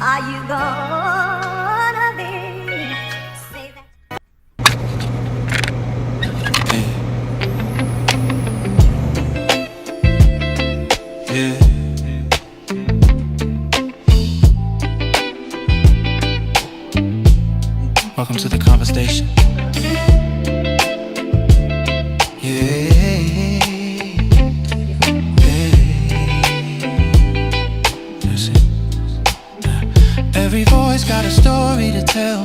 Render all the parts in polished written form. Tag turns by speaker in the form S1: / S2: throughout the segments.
S1: Are you gonna be? Say that.
S2: Yeah. Welcome to the conversation. Yeah. That's it. Every voice got a story to tell.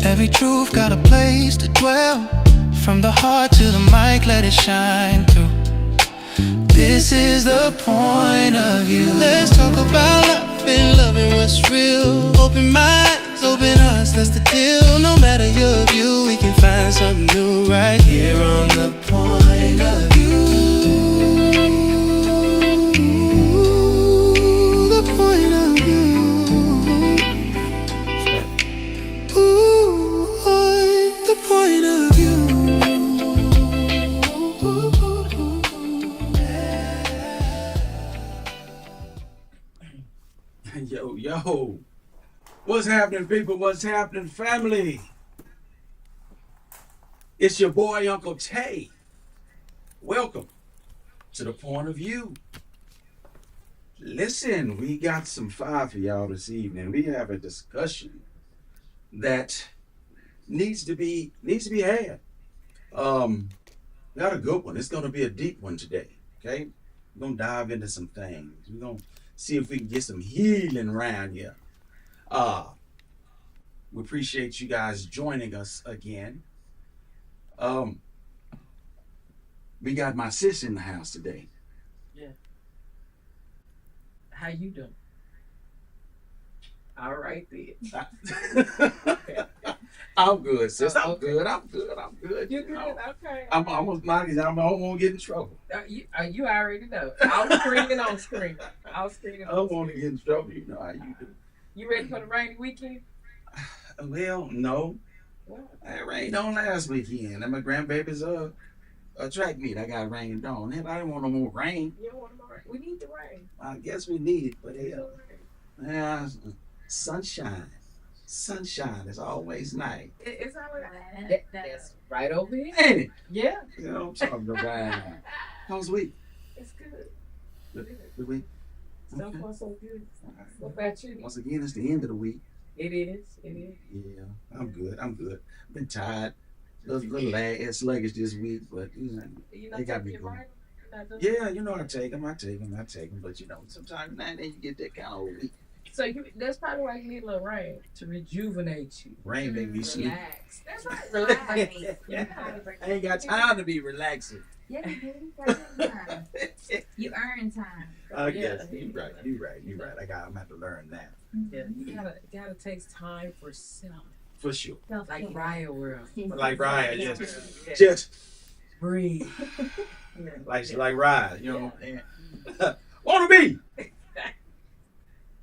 S2: Every truth got a place to dwell. From the heart to the mic, let it shine through. This is the point of view. Let's talk about love and loving what's real. Open minds, open hearts, that's the deal. No matter your view, we can find something new right here on the point of view. The point of view. Ooh, the point of view.
S3: Yo, what's happening, people? What's happening, family? It's your boy, Uncle Tay. Welcome to the point of view. Listen, we got some fire for y'all this evening. We have a discussion that needs to be had. Got a good one. It's gonna be a deep one today. Okay, we're gonna dive into some things. We're gonna see if we can get some healing around here. We appreciate you guys joining us again. We got my sis in the house today.
S4: Yeah. How you doing? All right then.
S3: I'm good, sis. I'm
S4: Okay.
S3: good. I'm good.
S4: You
S3: You
S4: good?
S3: know,
S4: Okay.
S3: I'm almost not. I don't want to get in trouble.
S4: You already know. I was screaming on screen. I was screaming
S3: I don't
S4: on
S3: want to
S4: screen.
S3: get in trouble. You know how you do.
S4: You ready for the rainy weekend?
S3: Well, no.
S4: What?
S3: It rained on last weekend. And my grandbaby's track meet. I got rained on. Hell, I didn't want no more rain.
S4: You don't want more rain? We need the rain.
S3: I guess we need it, but
S4: We need
S3: hell,
S4: the rain.
S3: yeah, sunshine. Sunshine is always nice.
S4: It's all right. That's right over here.
S3: Ain't it?
S4: Yeah.
S3: You know what I'm talking about. How's the week?
S4: It's good.
S3: The week?
S4: So
S3: Okay.
S4: far, so good.
S3: All right.
S4: What about you?
S3: Once again, it's the end of the week.
S4: It is. It is.
S3: Yeah, I'm good. Been tired. Little sluggish this week, but you know,
S4: You
S3: they got me
S4: your
S3: going.
S4: vitamin? You're not doing
S3: Yeah, you know, I take them. But you know, sometimes now and then you get that kind of week.
S4: So that's probably why you need a little rain to rejuvenate you.
S3: Rain make me sleep.
S4: Relax. That's right. Relax.
S3: I ain't got time to be relaxing.
S5: Yeah, you do. You got time. You earn time.
S3: I
S4: Yeah.
S3: guess you're right. I'm gonna have to learn that
S4: Yeah, you gotta take time for self.
S3: for sure.
S4: Like Raya World.
S3: Like Ryan,
S4: Yeah.
S3: just
S4: Breathe.
S3: like Ryan, you know. And wanna be.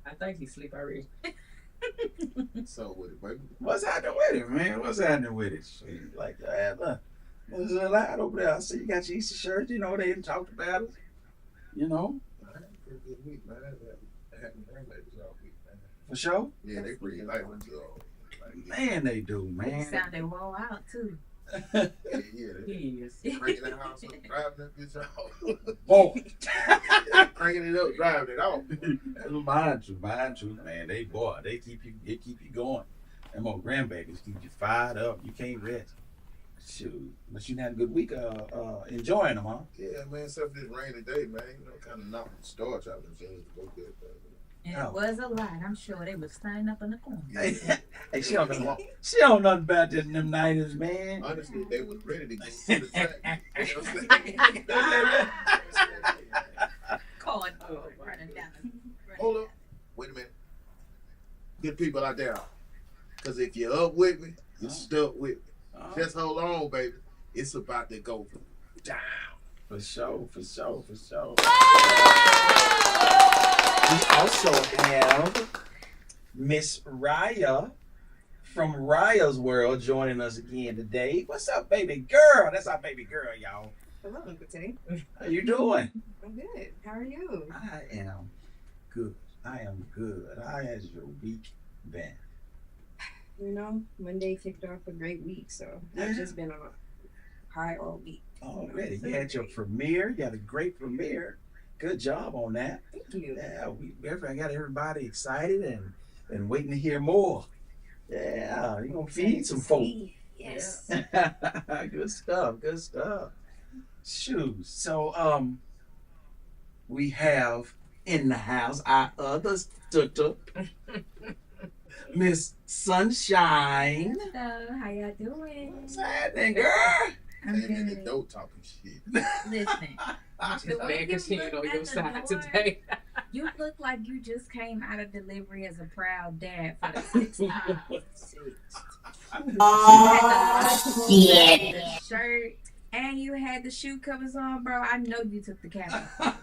S4: I think he sleep already.
S6: So with it, baby.
S3: What's happening with it, man? What's happening with it? Like, there's a lot over there. I see you got your Easter shirt. You know, they didn't talk about it. You know,
S6: I had a pretty good week, man. I had grandbabies all week, man.
S3: for sure.
S6: Yeah, they bring life into all.
S3: Man, they do,
S5: You
S3: man.
S5: sound they roll out too.
S6: Yeah,
S4: He is.
S6: they cranking the house up, driving that bitch off.
S3: Boy,
S6: Cranking it up, driving it off.
S3: mind you, man. They keep you going. Them old grandbabies keep you fired up. You can't rest. Shoot, but you had a good week. Enjoying them, huh?
S6: Yeah, man, except this rainy day, man. You know, kind of knocked the starch out of things to go good.
S5: And
S3: Oh.
S5: it was a lot. I'm sure they was standing up in the corner.
S3: Hey, she don't know nothing about them 90s, man.
S6: Honestly, they was ready to go to the track. You know what I'm saying?
S5: Corn running down.
S6: Hold up. Wait a minute. Good people out there. Because if you're up with me, you're stuck with me. Just hold on, baby. It's about to go down.
S3: For sure. We also have Miss Raya from Raya's World joining us again today. What's up, baby girl? That's our baby girl, y'all.
S7: Hello, Uncle Tay.
S3: How you doing?
S7: I'm good. How are you?
S3: I am good. I am good. How has your week been?
S5: You know, Monday kicked off a great week, so I've just been on a high all week.
S3: Already, you had your premiere. You had a great premiere. Good job on that.
S5: Thank you.
S3: Yeah, I got everybody excited and waiting to hear more. Yeah, you gonna feed some folk.
S5: Yes.
S3: Good stuff. Good stuff. Shoot. So we have in the house our other sister, Miss Sunshine.
S5: Hello, how y'all doing?
S3: What's happening, girl?
S5: I'm
S6: And then the
S5: good.
S6: dope talking shit.
S5: Listen, the way you
S4: Because she
S5: look
S4: on
S5: at
S4: your
S5: the
S4: side
S5: door,
S4: today.
S5: you look like you just came out of delivery as a proud dad for the 6th time. You had the shirt and you had the shoe covers on, bro. I know you took the cap off.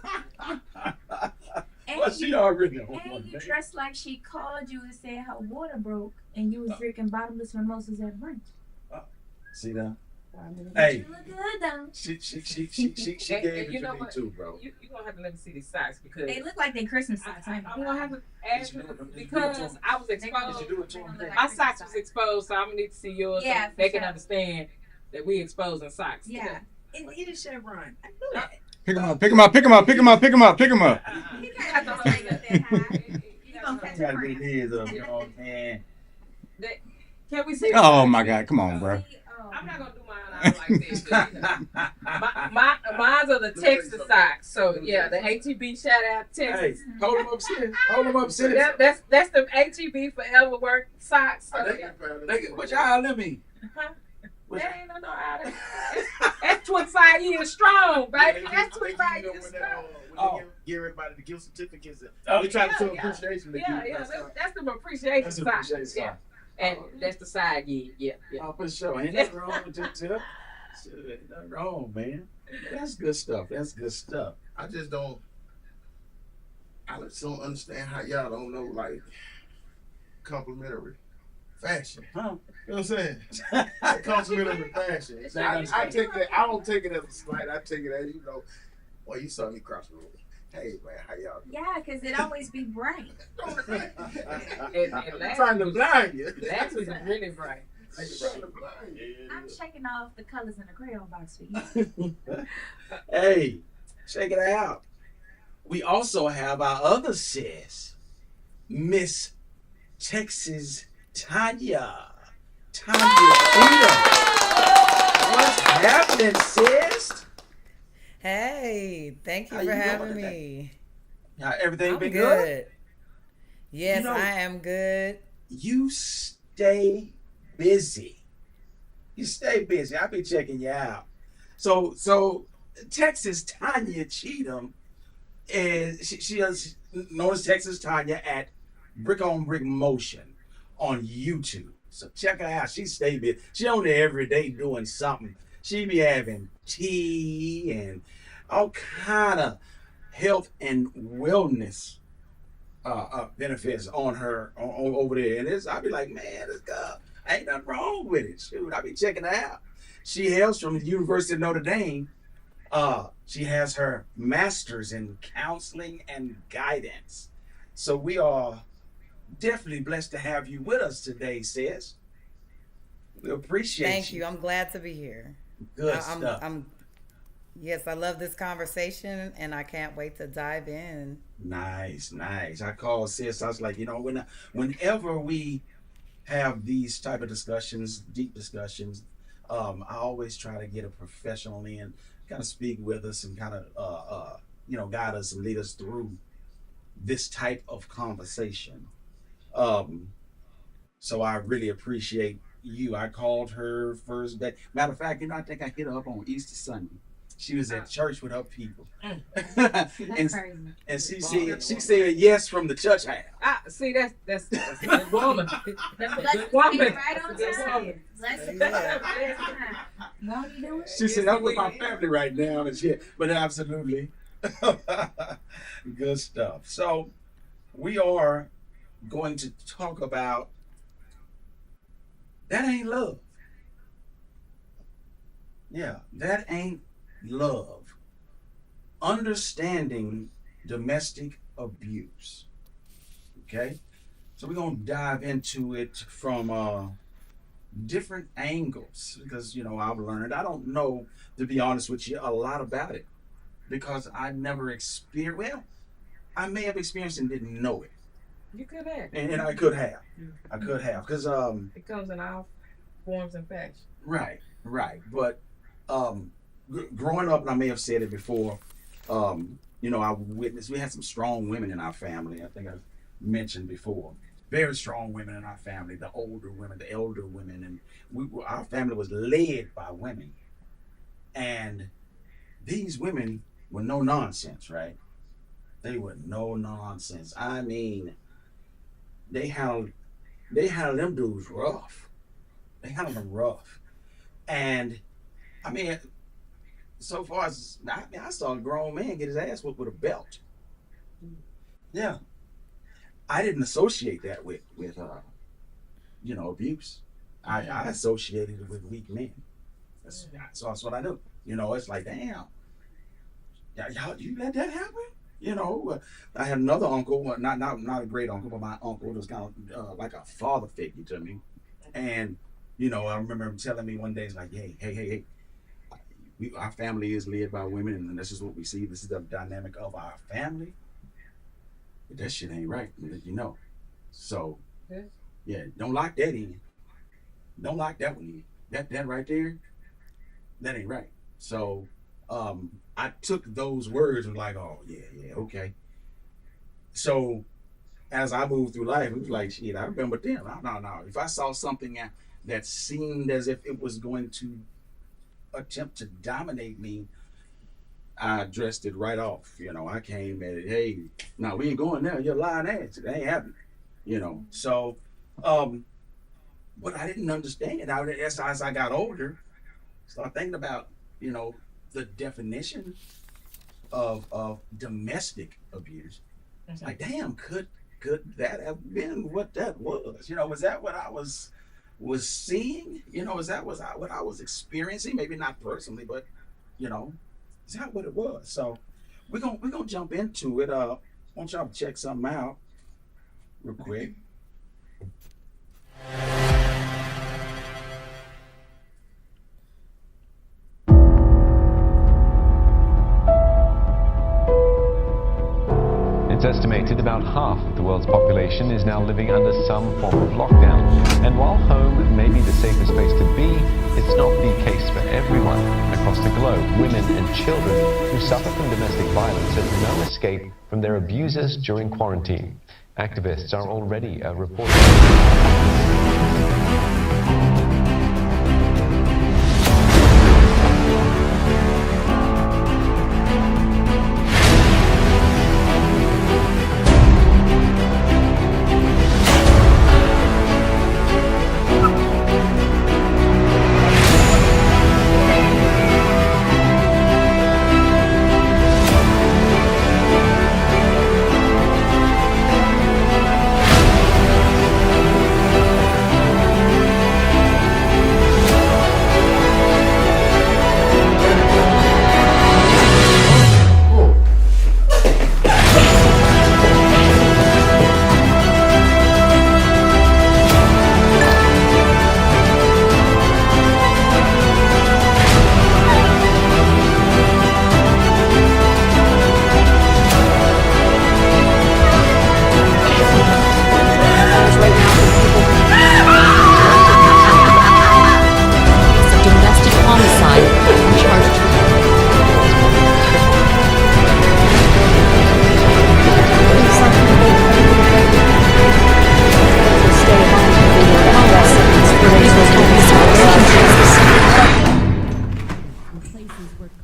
S3: Well, she already on
S5: And
S3: one
S5: you
S3: day.
S5: dressed like she called you and said her water broke and you was drinking bottomless mimosas at brunch.
S3: See that?
S5: But
S3: Hey.
S5: you look good though.
S3: She
S4: And
S3: gave it
S4: you
S3: to
S4: know
S3: me
S4: what?
S3: too, bro.
S4: You gonna have to let me see these socks because
S5: They look like they Christmas socks.
S4: I'm
S5: I know.
S4: gonna have to ask
S3: Did
S4: you
S3: you do it to
S4: because
S3: him?
S4: I was
S3: Did
S4: exposed.
S3: you do it to him?
S4: My socks was exposed, so I'm gonna need to see yours
S5: Yeah,
S4: so they
S5: for
S4: can
S5: sure.
S4: understand that we exposing socks.
S5: Yeah. It is Chevron. I knew that.
S7: Pick him up, pick him up, pick him up, pick him up, pick him up, pick him up.
S5: He can't just stay up that high. You gonna catch
S3: You
S5: a
S3: gotta
S5: cramp.
S3: get his up, you know what I'm saying?
S4: Can we see?
S7: Oh my God, come on, bro.
S4: I'm not gonna do mine out like this. But, you know. Mine's are the Texas socks. So yeah, the ATB shout out
S3: Hey,
S4: Texas.
S3: hold him up, sis. Hold him up, sis.
S4: That's the ATB forever work socks. So,
S3: What y'all let me?
S4: that ain't no out That's 25 years strong, baby. That's 25 years strong.
S6: Get everybody the gift certificates.
S3: Oh,
S6: We try to show
S4: yeah.
S6: appreciation. to
S4: Yeah,
S6: you.
S4: yeah, that's the appreciation
S3: That's
S4: socks.
S3: appreciation
S4: Yeah,
S3: socks.
S4: and that's the side gig. Yeah, yeah.
S3: Oh, for sure. Ain't nothing wrong with that, too. Ain't nothing wrong, man. That's good stuff. That's good stuff.
S6: I just don't understand how y'all don't know like complimentary fashion.
S3: Huh?
S6: You know what I'm saying? Complimentary fashion. I take that. I don't take it as a slight. I take it as well, you saw me cross the road. Hey man, how y'all doing?
S5: Yeah, because it always be bright.
S4: And
S6: I'm trying to blind you.
S4: last was really bright.
S6: I'm trying to blind you.
S5: I'm checking off the colors in the crayon box for you.
S3: Hey, check it out. We also have our other sis, Miss Texas Tanya. Tanya. What's happening, sis?
S8: Hey, thank you
S3: How
S8: for
S3: you doing
S8: having
S3: today?
S8: me.
S3: How everything
S8: I'm
S3: been
S8: good.
S3: good?
S8: Yes,
S3: You know-
S8: I am good.
S3: You stay busy. You stay busy. I'll be checking you out. So Texas Tanya Cheatham is she is known as Texas Tanya at Brick on Brick Motion on YouTube. So check her out. She stay busy. She on there every day doing something. She be having tea and all kind of health and wellness benefits on her on over there. And I'll be like, man, this girl ain't nothing wrong with it. Shoot, I'll be checking her out. She hails from the University of Notre Dame. She has her master's in counseling and guidance. So we are definitely blessed to have you with us today, sis. We appreciate
S8: Thank you. I'm glad to be here.
S3: Good
S8: I'm,
S3: stuff.
S8: yes, I love this conversation and I can't wait to dive in.
S3: Nice. I called sis. I was like, whenever we have these type of discussions, deep discussions, I always try to get a professional in, kind of speak with us and kind of, guide us and lead us through this type of conversation. So I really appreciate you. I called her first day. Matter of fact, I think I hit her up on Easter Sunday. She was at church with her people.
S5: That's
S3: and
S5: crazy.
S3: she said yes from the church house.
S4: See, that's a good woman. That's a good
S5: Blessings
S4: woman.
S5: be right on
S4: That's a good
S5: time.
S4: woman.
S5: Blessings
S8: Yeah.
S5: be right on time. Won't you do it?
S3: She said, I'm with my family right now and shit. But absolutely. Good stuff. So we are going to talk about that ain't love. Yeah, that ain't love. Understanding domestic abuse. Okay, so we're gonna dive into it from different angles because I've learned. I don't know, to be honest with you, a lot about it because I never experienced. Well, I may have experienced and didn't know it,
S4: You could have.
S3: and I could have. I could have because
S4: It comes in all forms and fashion.
S3: right, but growing up, and I may have said it before. I witnessed. We had some strong women in our family. I think I've mentioned before. Very strong women in our family. The older women, the elder women, and our family was led by women. And these women were no nonsense, right? They were no nonsense. I mean, they handled them dudes rough. They handled them rough. And I mean, so far as I saw a grown man get his ass whooped with a belt. Yeah, I didn't associate that with abuse. I associated it with weak men. That's what I do. It's like, damn, y'all, you let that happen? I had another uncle, not a great uncle, but my uncle was kind of like a father figure to me. And I remember him telling me one day, it's like, hey. Our family is led by women, and this is what we see. This is the dynamic of our family. But that shit ain't right, So, yeah, don't lock that in. Don't lock that one in. That right there, that ain't right. So, I took those words and was like, oh yeah, okay. So, as I moved through life, it was like, shit, I remember then. No. If I saw something that seemed as if it was going to attempt to dominate me, I addressed it right off. I came at it, hey, no, we ain't going there. You're lying ass. It ain't happening. So, but I didn't understand it. As I got older, started thinking about, the definition of domestic abuse. It's like, damn, could that have been what that was? Was that what I was seeing? Is that what I was experiencing? Maybe not personally, but is that what it was? So we're gonna jump into it. I want y'all to check something out real quick.
S9: It's estimated about half of the world's population is now living under some form of lockdown. And while home may be the safest place to be, it's not the case for everyone. Across the globe, women and children who suffer from domestic violence have no escape from their abusers during quarantine. Activists are already reporting.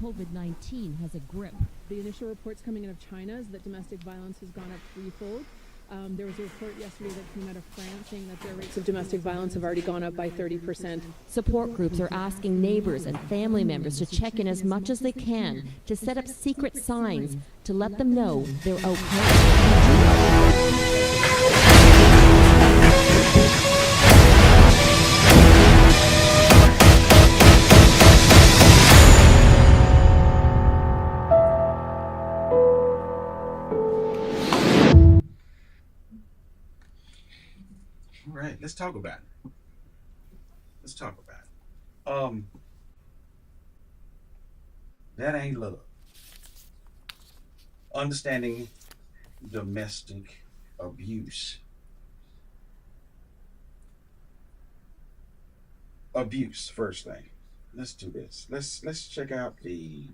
S10: COVID-19 has a grip. The initial reports coming out of China is that domestic violence has gone up threefold. There was a report yesterday that came out of France saying that their rates of domestic violence have already gone up by 30%.
S11: Support groups are asking neighbors and family members to check in as much as they can, to set up secret signs to let them know they're okay.
S3: All right, let's talk about it. Let's talk about it. That ain't love. Understanding domestic abuse. Abuse, first thing. Let's do this. Let's check out the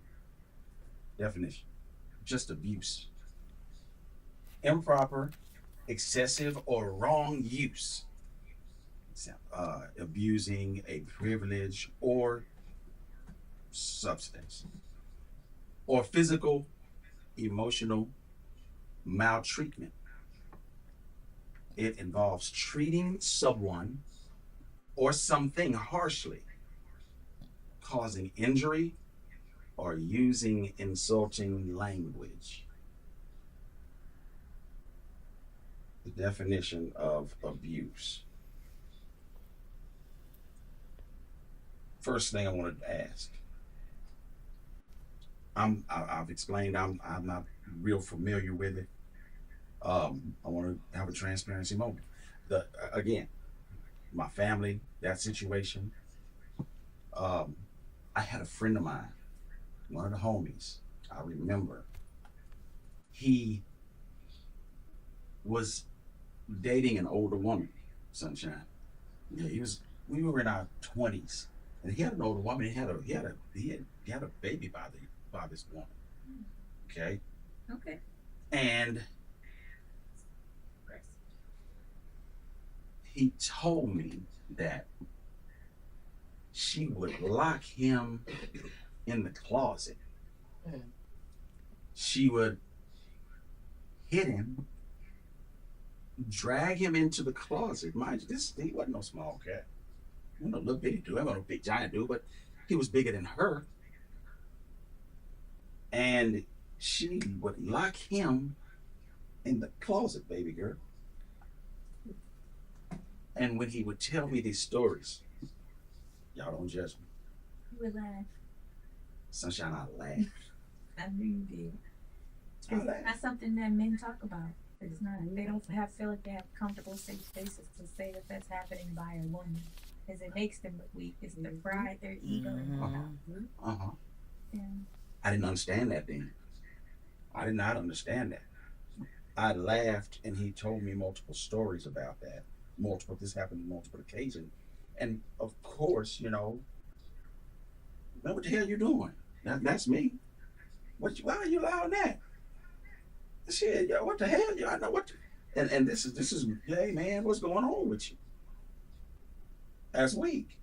S3: definition. Just abuse. Improper, excessive, or wrong use. Abusing a privilege or substance. Or physical, emotional maltreatment. It involves treating someone or something harshly, causing injury, or using insulting language. The definition of abuse. First thing I wanted to ask. I've explained I'm not real familiar with it. I want to have a transparency moment. Again, my family, that situation. I had a friend of mine, one of the homies. I remember. He was dating an older woman, Sunshine. Yeah, we were in our 20s, and he had an older woman. He had a baby by this woman. Okay.
S5: Okay.
S3: And he told me that she would lock him in the closet. She would hit him, drag him into the closet. Mind you, he wasn't no small cat. He wasn't no little bitty dude. He wasn't no big giant dude, but he was bigger than her. And she would lock him in the closet, baby girl. And when he would tell me these stories, y'all don't judge me.
S5: You would laugh.
S3: Sunshine, I laugh.
S5: I knew you did. It's not something that men talk about. It's not. They don't feel like they have comfortable, safe spaces to say that that's happening by a woman, because it makes them look weak. It's their pride, their ego. Yeah.
S3: I didn't understand that then. I did not understand that. I laughed, and he told me multiple stories about that. This happened on multiple occasions. And of course, man, what the hell you doing? That's me. Why are you allowing that? Shit, yo, what the hell? Yo, I know what. And this is, hey man, what's going on with you? That's weak.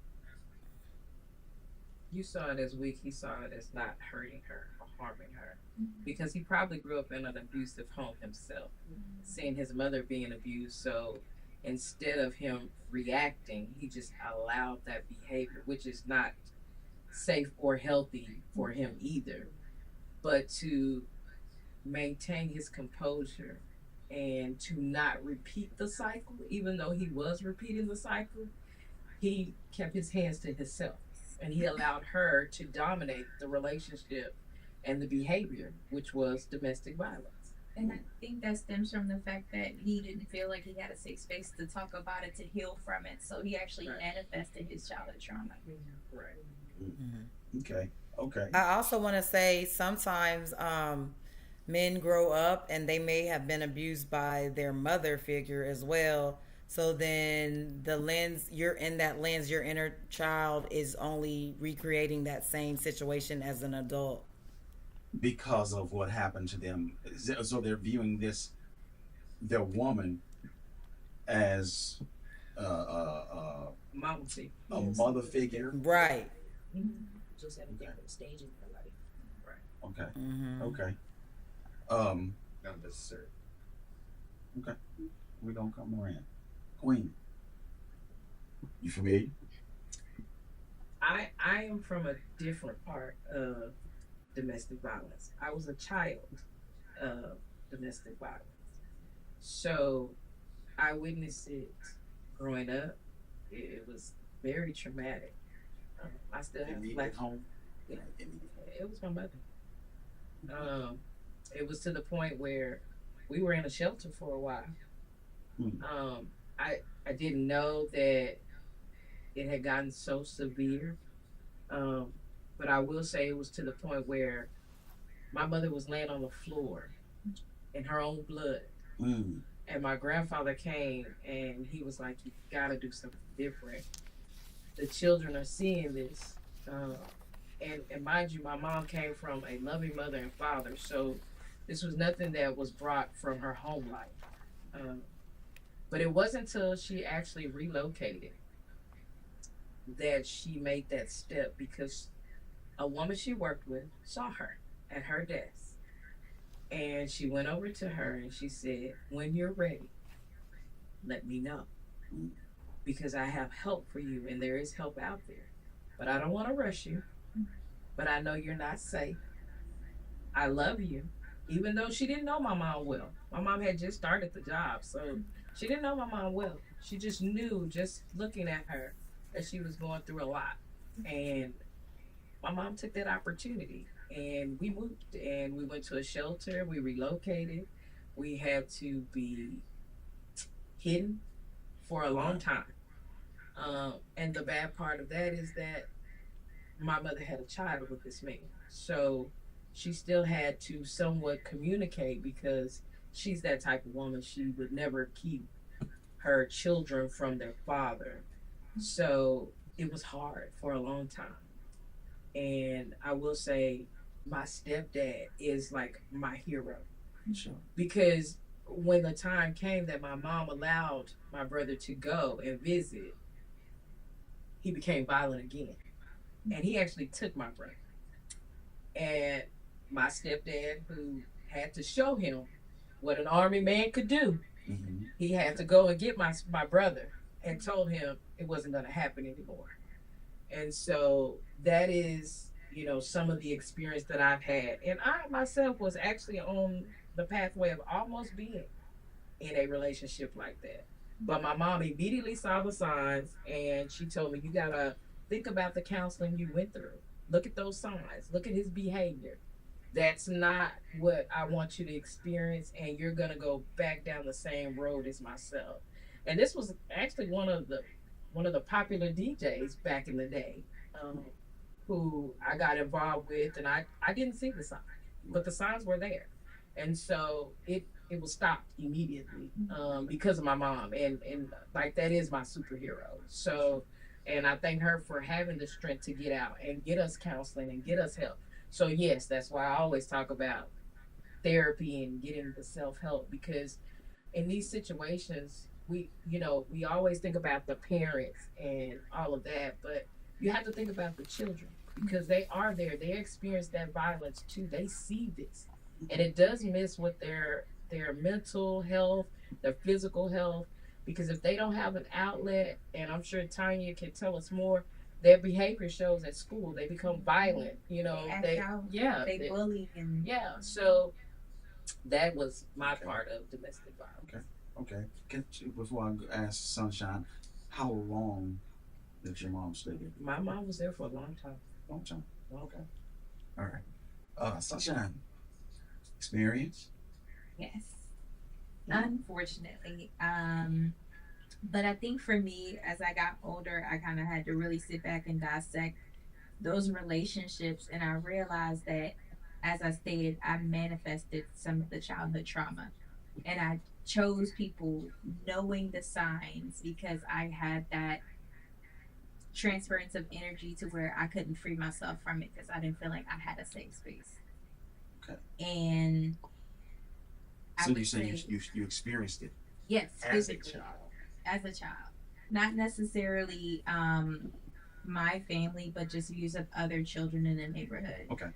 S4: You saw it as weak. He saw it as not hurting her or harming her, because he probably grew up in an abusive home himself, seeing his mother being abused. So instead of him reacting, he just allowed that behavior, which is not safe or healthy for him either. But to maintain his composure and to not repeat the cycle, even though he was repeating the cycle, he kept his hands to himself, and he allowed her to dominate the relationship and the behavior, which was domestic violence.
S5: And I think that stems from the fact that he didn't feel like he had a safe space to talk about it, to heal from it. So he actually manifested his childhood trauma.
S3: Right. Okay.
S8: I also want to say sometimes men grow up and they may have been abused by their mother figure as well. So then the lens, your inner child is only recreating that same situation as an adult.
S3: Because of what happened to them. So they're viewing their woman as a mother figure.
S8: Right.
S12: Just at a different stage in her life. Right.
S3: Okay.
S8: Mm-hmm.
S3: Okay.
S6: Not necessary.
S3: Okay. We're gonna come around. Queen. You familiar?
S4: I am from a different part of domestic violence. I was a child of domestic violence. So I witnessed it growing up. It was very traumatic. I still have like home. Yeah, it was my mother. It was to the point where we were in a shelter for a while. I didn't know that it had gotten so severe. But I will say it was to the point where my mother was laying on the floor in her own blood. And my grandfather came and he was like, "You gotta do something different. The children are seeing this." And mind you, my mom came from a loving mother and father, so this was nothing that was brought from her home life. But it wasn't until she actually relocated that she made that step, because a woman she worked with saw her at her desk. And she went over to her and she said, "When you're ready, let me know. Because I have help for you, and there is help out there. But I don't want to rush you. But I know you're not safe. I love you." Even though she didn't know my mom well. My mom had just started the job, so she didn't know my mom well. She just knew, just looking at her, that she was going through a lot. And my mom took that opportunity, and we moved, and we went to a shelter. We relocated. We had to be hidden for a long time. And the bad part of that is that my mother had a child with this man. So she still had to somewhat communicate, because she's that type of woman. She would never keep her children from their father. So it was hard for a long time. And I will say my stepdad is like my hero.
S3: Sure.
S4: Because when the time came that my mom allowed my brother to go and visit, he became violent again. And he actually took my brother. And my stepdad, who had to show him what an army man could do, he had to go and get my brother and told him it wasn't going to happen anymore. And so that is, some of the experience that I've had. And I myself was actually on the pathway of almost being in a relationship like that. But my mom immediately saw the signs, and she told me, "You got to think about the counseling you went through. Look at those signs. Look at his behavior. That's not what I want you to experience, and you're going to go back down the same road as myself." And this was actually one of the popular DJs back in the day, who I got involved with, and I didn't see the signs, but the signs were there. And so it was stopped immediately, because of my mom, and like, that is my superhero. So, and I thank her for having the strength to get out and get us counseling and get us help. So yes, that's why I always talk about therapy and getting the self-help, because in these situations, we always think about the parents and all of that, but you have to think about the children, because they are there. They experience that violence too. They see this, and it does mess with their mental health, their physical health, because if they don't have an outlet, and I'm sure Tanya can tell us more, their behavior shows at school. They become violent.
S5: They bully and
S4: So that was my part of domestic violence.
S3: Okay. Before I ask Sunshine, how long did your mom stay there?
S4: My mom was there for a long time.
S3: Long time. Okay. All right. Sunshine, experience?
S5: yes, unfortunately. But I think for me, as I got older, I kind of had to really sit back and dissect those relationships, and I realized that, as I stated, I manifested some of the childhood trauma, and I chose people knowing the signs, because I had that transference of energy to where I couldn't free myself from it, because I didn't feel like I had a safe space.
S3: Okay.
S5: And
S3: So you say you experienced it?
S5: Yes,
S3: As a
S5: physically,
S3: child.
S5: as a child, not necessarily my family, but just views of other children in the neighborhood.
S3: Okay.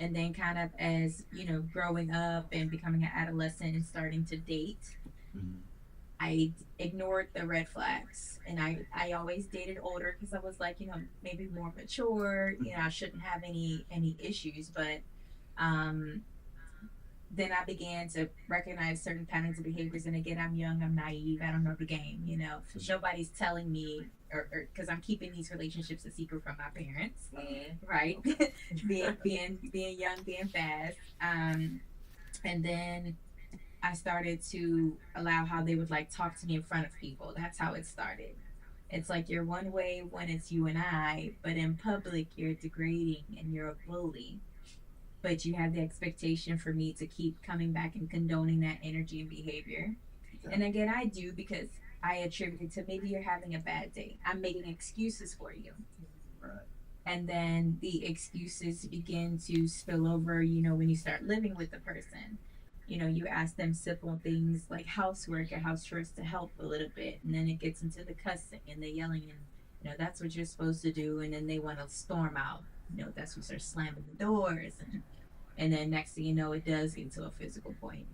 S5: And then kind of as, growing up and becoming an adolescent and starting to date, I ignored the red flags, and I always dated older, because I was like, maybe more mature, I shouldn't have any issues. But then I began to recognize certain patterns of behaviors. And again, I'm young, I'm naive, I don't know the game, nobody's telling me, or because I'm keeping these relationships a secret from my parents, right? being young, being fast. And then I started to allow how they would like talk to me in front of people. That's how it started. It's like you're one way when it's you and I, but in public you're degrading and you're a bully. But you have the expectation for me to keep coming back and condoning that energy and behavior. And again, I do because I attribute it to maybe you're having a bad day. I'm making excuses for you.
S3: Right.
S5: And then the excuses begin to spill over, you know, when you start living with the person. You know, you ask them simple things like housework or house chores to help a little bit. And then it gets into the cussing and the yelling and, you know, that's what you're supposed to do. And then they want to storm out. You know, that's when you start slamming the doors. And then next thing you know, it does get to a physical point.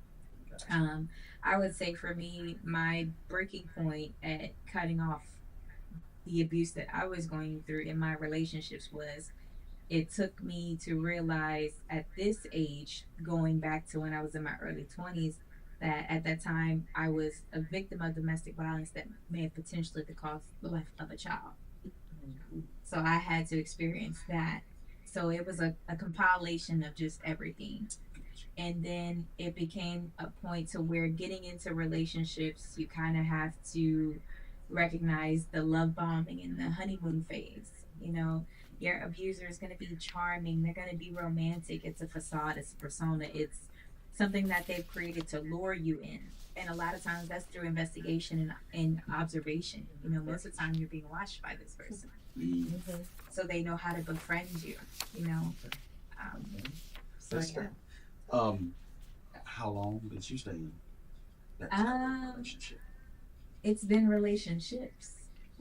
S5: I would say for me, my breaking point at cutting off the abuse that I was going through in my relationships was it took me to realize at this age, going back to when I was in my early 20s, that at that time I was a victim of domestic violence that may have potentially cost the life of a child. So I had to experience that. So it was a compilation of just everything. And then it became a point to where getting into relationships, you kind of have to recognize the love bombing and the honeymoon phase. You know, your abuser is going to be charming, they're going to be romantic. It's a facade, it's a persona, it's something that they've created to lure you in. And a lot of times that's through investigation and observation. You know, most of the time you're being watched by this person. Mm-hmm. So they know how to befriend you, you know. So yeah.
S3: How long did you stay in that type of relationship?
S5: It's been relationships.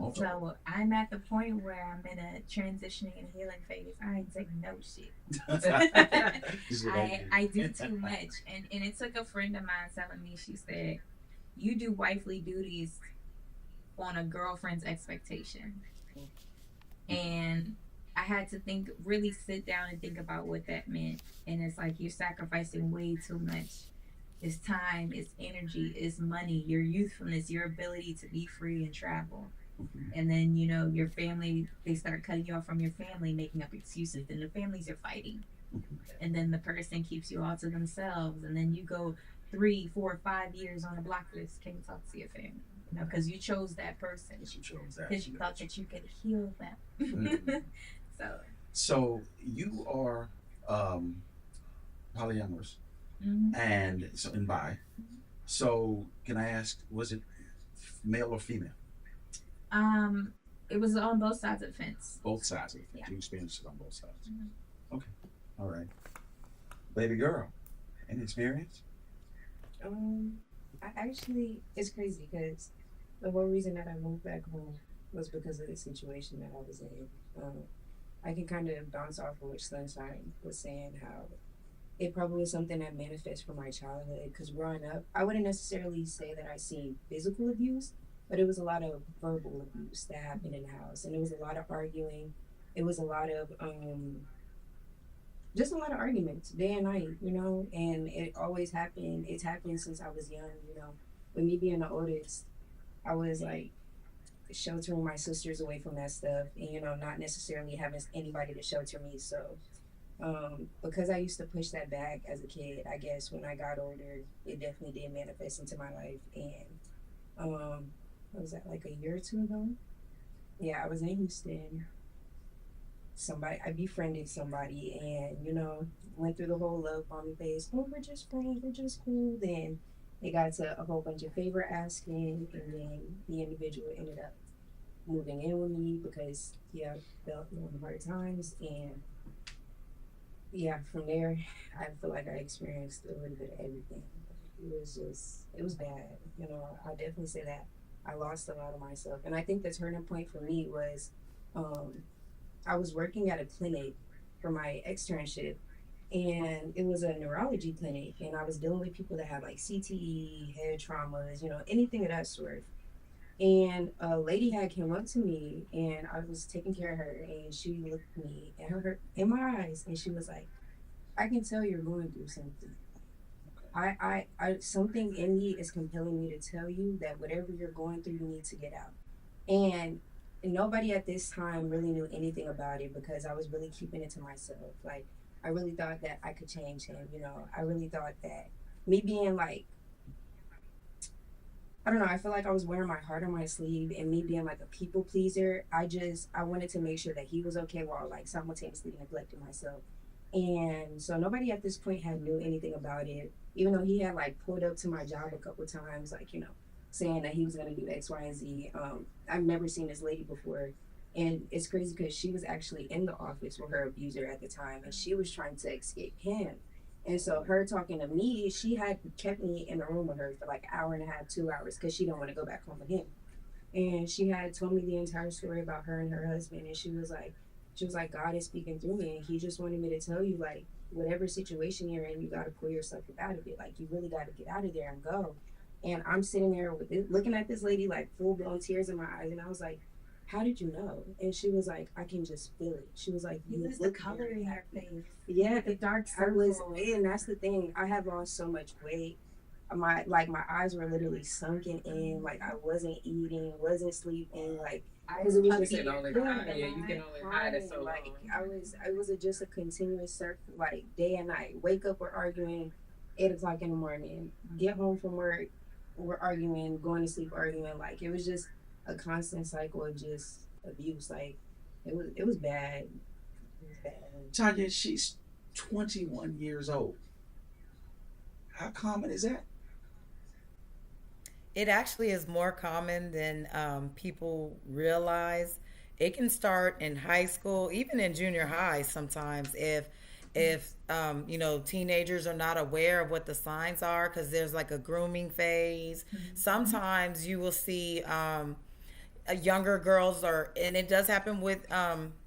S3: Okay.
S5: So I'm at the point where I'm in a transitioning and healing phase. I ain't taking no shit. I do too much. And it took a friend of mine telling me, she said, you do wifely duties on a girlfriend's expectation. And I had to really sit down and think about what that meant. And it's like you're sacrificing way too much. It's time, it's energy, it's money, your youthfulness, your ability to be free and travel. And then, you know, your family, they start cutting you off from your family, making up excuses. Then the families are fighting. And then the person keeps you all to themselves. And then you go 3, 4, 5 years on a block list, can't talk to your family. You know, because you chose that person.
S3: Because you chose that.
S5: Because you thought that you could heal them. So
S3: you are polyamorous, and so and bi. So can I ask, was it male or female?
S5: It was on both sides of the fence.
S3: Both sides of the fence.
S5: Yeah.
S3: You experienced it on both sides. Okay, all right. Baby girl, any experience?
S12: I actually, it's crazy because the whole reason that I moved back home was because of the situation that I was in. I can kind of bounce off of what Sunshine was saying, how it probably was something that manifests from my childhood. Because growing up, I wouldn't necessarily say that I seen physical abuse, but it was a lot of verbal abuse that happened in the house. And it was a lot of arguing. It was a lot of, just a lot of arguments day and night, you know? And it always happened. It's happened since I was young, you know? With me being the oldest, I was like, sheltering my sisters away from that stuff and, you know, not necessarily having anybody to shelter me. So because I used to push that back as a kid, I guess when I got older, it definitely did manifest into my life. And what was that, like a year or two ago? Yeah, I was in Houston. I befriended somebody and, you know, went through the whole love bombing phase. Oh, we're just friends, we're just cool. Then it got to a whole bunch of favor asking, and then the individual ended up moving in with me because he felt on hard times. And yeah, from there, I feel like I experienced a little bit of everything. It was bad. You know, I definitely say that. I lost a lot of myself. And I think the turning point for me was I was working at a clinic for my externship. And it was a neurology clinic, and I was dealing with people that had like CTE, head traumas, you know, anything of that sort. And a lady had came up to me, and I was taking care of her, and she looked me in my eyes, and she was like, "I can tell you're going through something. I something in me is compelling me to tell you that whatever you're going through, you need to get out." And nobody at this time really knew anything about it because I was really keeping it to myself. Like, I really thought that I could change him, you know. I really thought that me being like I don't know. I feel like I was wearing my heart on my sleeve, and me being like a people pleaser. I wanted to make sure that he was okay while like simultaneously neglecting myself. And so nobody at this point had knew anything about it, even though he had like pulled up to my job a couple times, like, you know, saying that he was gonna do X, Y, and Z. I've never seen this lady before, and it's crazy because she was actually in the office with her abuser at the time, and she was trying to escape him. And so her talking to me, she had kept me in the room with her for like an hour and a half, 2 hours, because she didn't want to go back home with him. And she had told me the entire story about her and her husband, and she was like, God is speaking through me, and He just wanted me to tell you, like, whatever situation you're in, you got to pull yourself up out of it. Like, you really got to get out of there and go. And I'm sitting there with it, looking at this lady, like, full blown tears in my eyes, and I was like, how did you know? And she was like, I can just feel it. She was like, you
S5: It was
S12: look
S5: the color in her face.
S12: Yeah,
S5: The dark
S12: I was,
S5: circle.
S12: and that's the thing. I had lost so much weight. My eyes were literally sunken in. Like, I wasn't eating, wasn't sleeping. Like, because it was just
S4: You can only hide. Yeah, you can only hide it so long.
S12: like it was just a continuous circle, like day and night. Wake up, we're arguing, 8 o'clock in the morning. Get home from work, we're arguing. Going to sleep, arguing. Like, it was just a constant cycle of just abuse. Like, it was bad. It was bad.
S3: Tanya, she's 21 years old. How common is that?
S8: It actually is more common than people realize. It can start in high school, even in junior high sometimes, if you know, teenagers are not aware of what the signs are, because there's like a grooming phase. Sometimes you will see younger girls, and it does happen with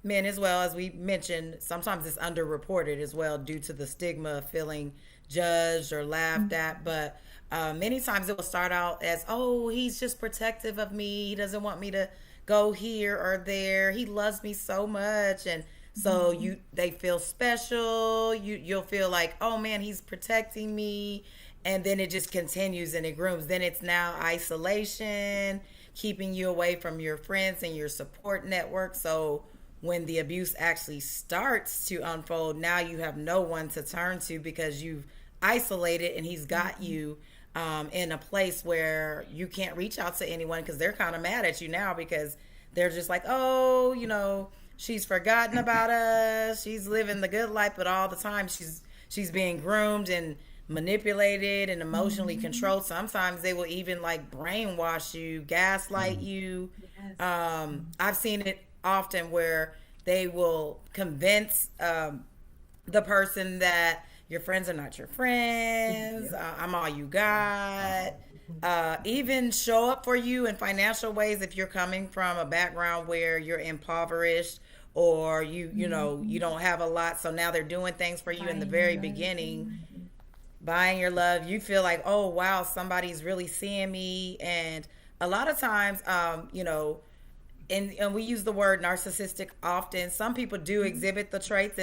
S8: men as well. As we mentioned, sometimes it's underreported as well due to the stigma of feeling judged or laughed at. But many times it will start out as, oh, he's just protective of me, he doesn't want me to go here or there, he loves me so much. And so they feel special. You'll feel like, oh man, he's protecting me. And then it just continues and it grooms. Then it's now isolation, keeping you away from your friends and your support network. So when the abuse actually starts to unfold, now you have no one to turn to because you've isolated, and he's got you in a place where you can't reach out to anyone because they're kind of mad at you now, because they're just like, oh, you know, she's forgotten about us. She's living the good life, but all the time she's being groomed and manipulated and emotionally controlled. Sometimes they will even like brainwash you, gaslight you. I've seen it often where they will convince the person that your friends are not your friends. I'm all you got. Even show up for you in financial ways if you're coming from a background where you're impoverished, or you know, you don't have a lot. So now they're doing things for you in the very beginning, buying your love. You feel like, oh wow, somebody's really seeing me. And a lot of times, you know, and we use the word narcissistic often. Some people do exhibit the traits,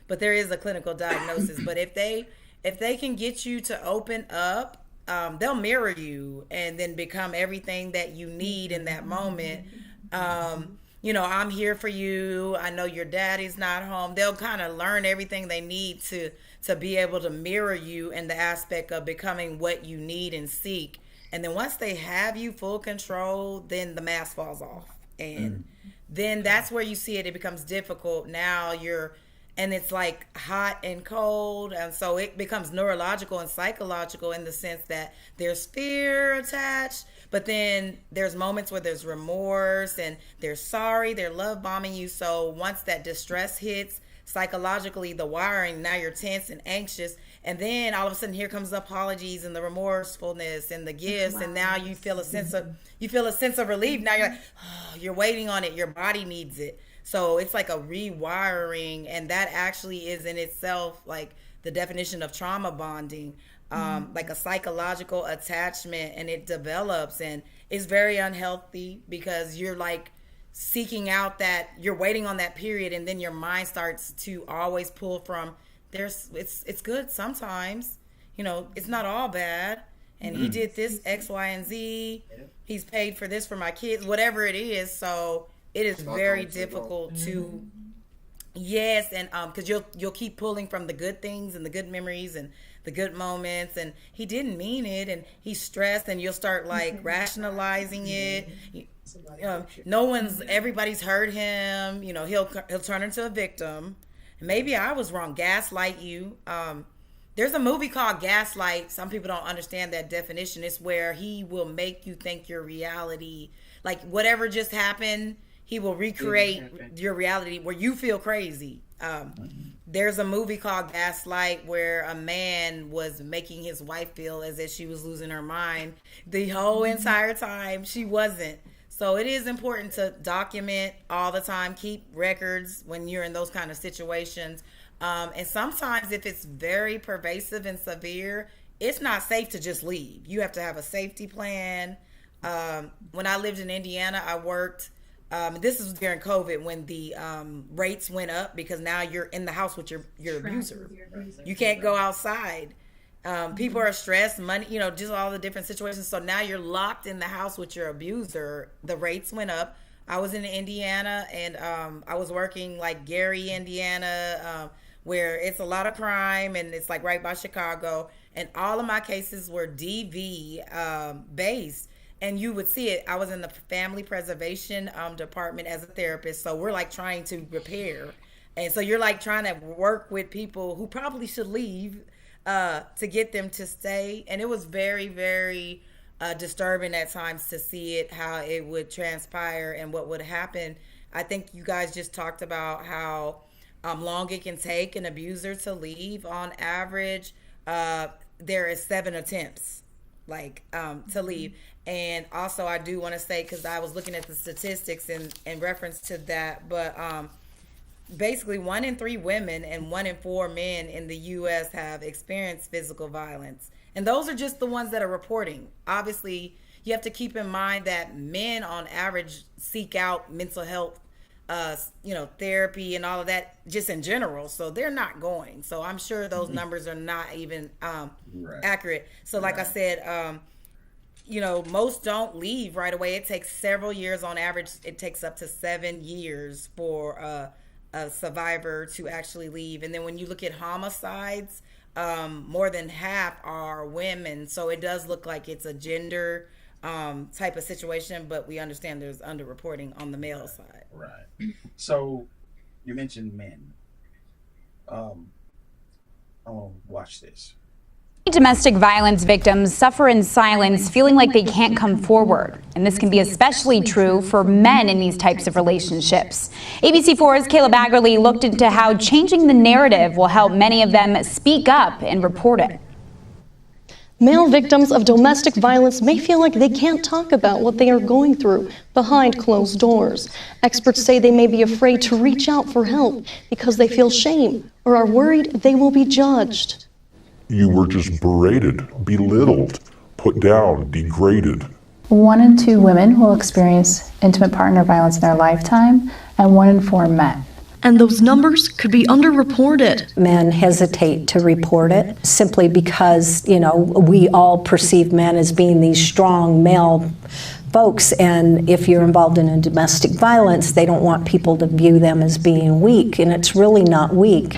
S8: but there is a clinical diagnosis. But if they can get you to open up, they'll mirror you and then become everything that you need in that moment. You know, I'm here for you. I know your daddy's not home. They'll kind of learn everything they need to be able to mirror you in the aspect of becoming what you need and seek. And then once they have you full control, then the mask falls off. And then that's where you see it. It becomes difficult. Now and it's like hot and cold. And so it becomes neurological and psychological in the sense that there's fear attached, but then there's moments where there's remorse and they're sorry, they're love bombing you. So once that distress hits, psychologically, the wiring, now you're tense and anxious. And then all of a sudden here comes the apologies and the remorsefulness and the gifts. And now you feel a sense of relief. Now you're like, oh, you're waiting on it. Your body needs it. So it's like a rewiring, and that actually is in itself like the definition of trauma bonding, like a psychological attachment, and it develops and it's very unhealthy because you're like seeking out that, you're waiting on that period, and then your mind starts to always pull from it's good sometimes, you know, it's not all bad, and he did this X, Y, and Z, he's paid for this for my kids, whatever it is. So it is very difficult to, yes, and because you'll keep pulling from the good things and the good memories and the good moments, and he didn't mean it, and he's stressed, and you'll start like rationalizing it. Everybody's hurt him. He'll turn into a victim. Maybe I was wrong. Gaslight you. There's a movie called Gaslight. Some people don't understand that definition. It's where he will make you think your reality, like whatever just happened, he will recreate your reality where you feel crazy. There's a movie called Gaslight where a man was making his wife feel as if she was losing her mind the whole entire time. She wasn't. So it is important to document all the time, keep records when you're in those kind of situations. And sometimes if it's very pervasive and severe, it's not safe to just leave. You have to have a safety plan. When I lived in Indiana, I worked, this is during COVID when the rates went up because now you're in the house with your abuser. You can't go outside. People are stressed, money, just all the different situations. So now you're locked in the house with your abuser. The rates went up. I was in Indiana, and I was working like Gary, Indiana, where it's a lot of crime, and it's like right by Chicago. And all of my cases were DV based. And you would see it. I was in the family preservation department as a therapist. So we're like trying to repair. And so you're like trying to work with people who probably should leave to get them to stay. And it was very, very disturbing at times to see it, how it would transpire and what would happen. I think you guys just talked about how long it can take an abuser to leave. On average, there is 7 attempts to leave. And also I do want to say, because I was looking at the statistics in reference to that, but basically 1 in 3 women and 1 in 4 men in the U.S. have experienced physical violence. And those are just the ones that are reporting. Obviously, you have to keep in mind that men on average seek out mental health, therapy and all of that just in general. So they're not going. So I'm sure those numbers are not even accurate. So like I said, most don't leave right away. It takes several years. On average, it takes up to 7 years for a survivor to actually leave. And then when you look at homicides, more than half are women. So it does look like it's a gender type of situation, but we understand there's underreporting on the male side.
S3: Right. So you mentioned men. Watch this.
S13: Domestic violence victims suffer in silence, feeling like they can't come forward. And this can be especially true for men in these types of relationships. ABC4's Caleb Aggerly looked into how changing the narrative will help many of them speak up and report it.
S14: Male victims of domestic violence may feel like they can't talk about what they are going through behind closed doors. Experts say they may be afraid to reach out for help because they feel shame or are worried they will be judged.
S15: You were just berated, belittled, put down, degraded.
S16: 1 in 2 women will experience intimate partner violence in their lifetime, and 1 in 4 men.
S14: And those numbers could be underreported.
S17: Men hesitate to report it simply because, we all perceive men as being these strong male folks, and if you're involved in a domestic violence, they don't want people to view them as being weak, and it's really not weak.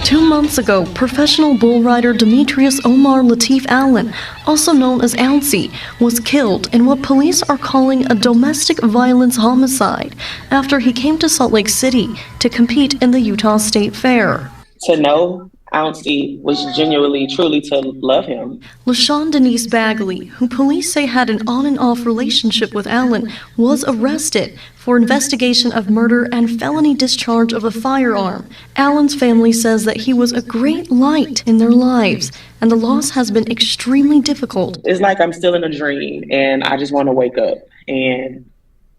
S14: 2 months ago, professional bull rider Demetrius Omar Latif Allen, also known as Alcy, was killed in what police are calling a domestic violence homicide after he came to Salt Lake City to compete in the Utah State Fair.
S18: To know Alcy was genuinely, truly to love him.
S14: LaShawn Denise Bagley, who police say had an on and off relationship with Allen, was arrested for investigation of murder and felony discharge of a firearm. Allen's family says that he was a great light in their lives, and the loss has been extremely difficult.
S18: It's like I'm still in a dream, and I just want to wake up and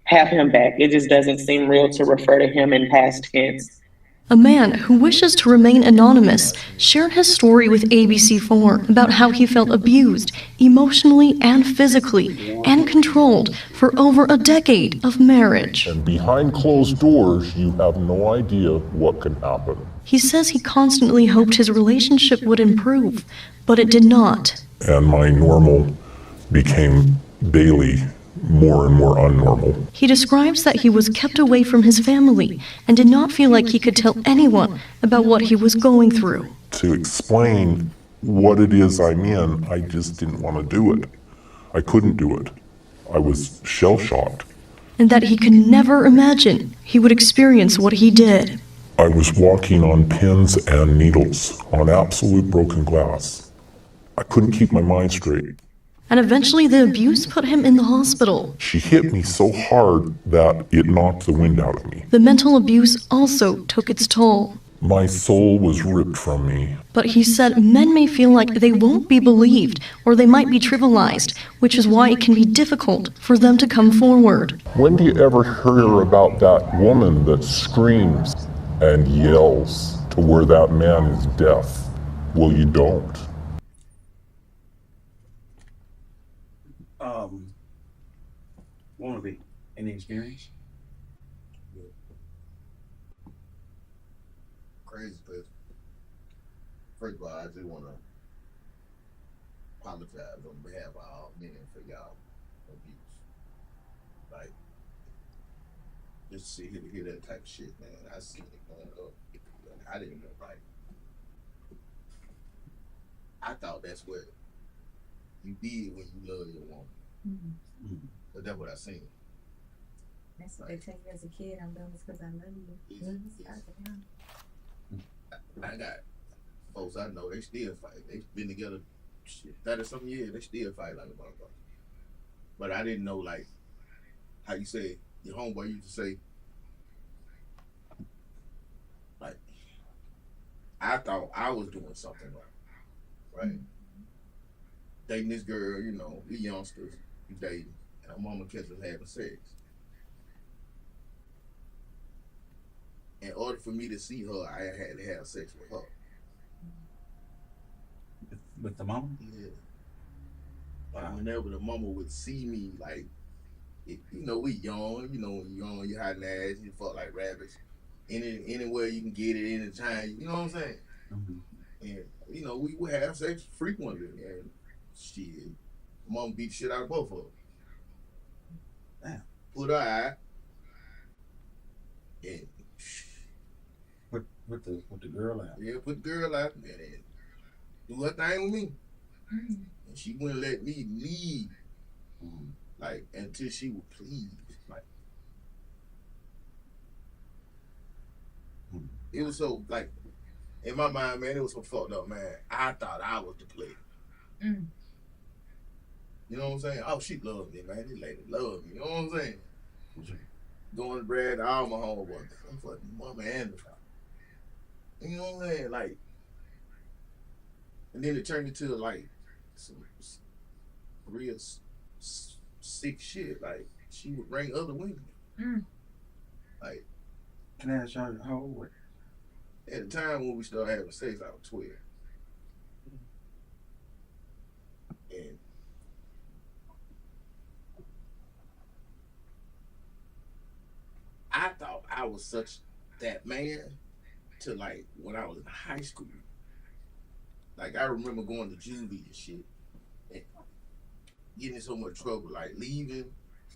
S18: have him back. It just doesn't seem real to refer to him in past tense.
S14: A man who wishes to remain anonymous shared his story with ABC4 about how he felt abused emotionally and physically and controlled for over a decade of marriage.
S15: And behind closed doors, you have no idea what can happen.
S14: He says he constantly hoped his relationship would improve, but it did not.
S15: And my normal became daily more and more unnormal.
S14: He describes that he was kept away from his family and did not feel like he could tell anyone about what he was going through.
S15: To explain what it is I'm in, I just didn't want to do it. I couldn't do it. I was shell-shocked.
S14: And that he could never imagine he would experience what he did.
S15: I was walking on pins and needles, on absolute broken glass. I couldn't keep my mind straight.
S14: And eventually the abuse put him in the hospital.
S15: She hit me so hard that it knocked the wind out of me.
S14: The mental abuse also took its toll.
S15: My soul was ripped from me.
S14: But he said men may feel like they won't be believed or they might be trivialized, which is why it can be difficult for them to come forward.
S15: When do you ever hear about that woman that screams and yells to where that man is deaf? Well, you don't.
S3: Won't be any experience?
S6: Crazy, but first of all, I just want to apologize on behalf of all men for y'all abuse. Like, just to hear that type of shit, man. I seen it going up. I didn't know, like, I thought that's what you did when you love your woman.
S5: Mm-hmm.
S6: But that's what I seen.
S5: That's what they tell you as a kid. I'm doing this because I love you.
S6: I got folks I know, they still fight. They've been together 30-something years, they still fight like a motherfucker. But I didn't know, like, how you say, your homeboy used to say, like, I thought I was doing something wrong, right? Dating this girl, you know, we youngsters, we dating, and her mama catch us having sex. In order for me to see her, I had to have sex with her.
S3: With the mama?
S6: Yeah. Like, whenever the mama would see me, like, you know, we young, you know, when you're young, you're hiding ass, you fuck like rabbits. Anywhere you can get it, anytime, you know what I'm saying?
S3: Mm-hmm.
S6: And, you know, we would have sex frequently, and shit, mama beat the shit out of both of them.
S3: Damn.
S6: Put her out, and
S3: With the girl out.
S6: Yeah, put the girl out and then do her thing with me. Mm-hmm. And she wouldn't let me leave. Mm-hmm. Like, until she would please. Like, it was so, like, in my mind, man, it was so fucked up, man. I thought I was the player. Mm. You know what I'm saying? Oh, she loved me, man. This lady loved me. You know what I'm saying? Mm-hmm. Going to brag to all my homeboys. I'm fucking mama and the father. You know what I'm saying? Like, and then it turned into like some real sick shit. Like, she would bring other women. Mm. Like,
S3: can I ask y'all how old?
S6: At the time when we started having sex, I was 12. And I thought I was such that man. To like when I was in high school, like I remember going to juvie and shit, and getting in so much trouble, like leaving,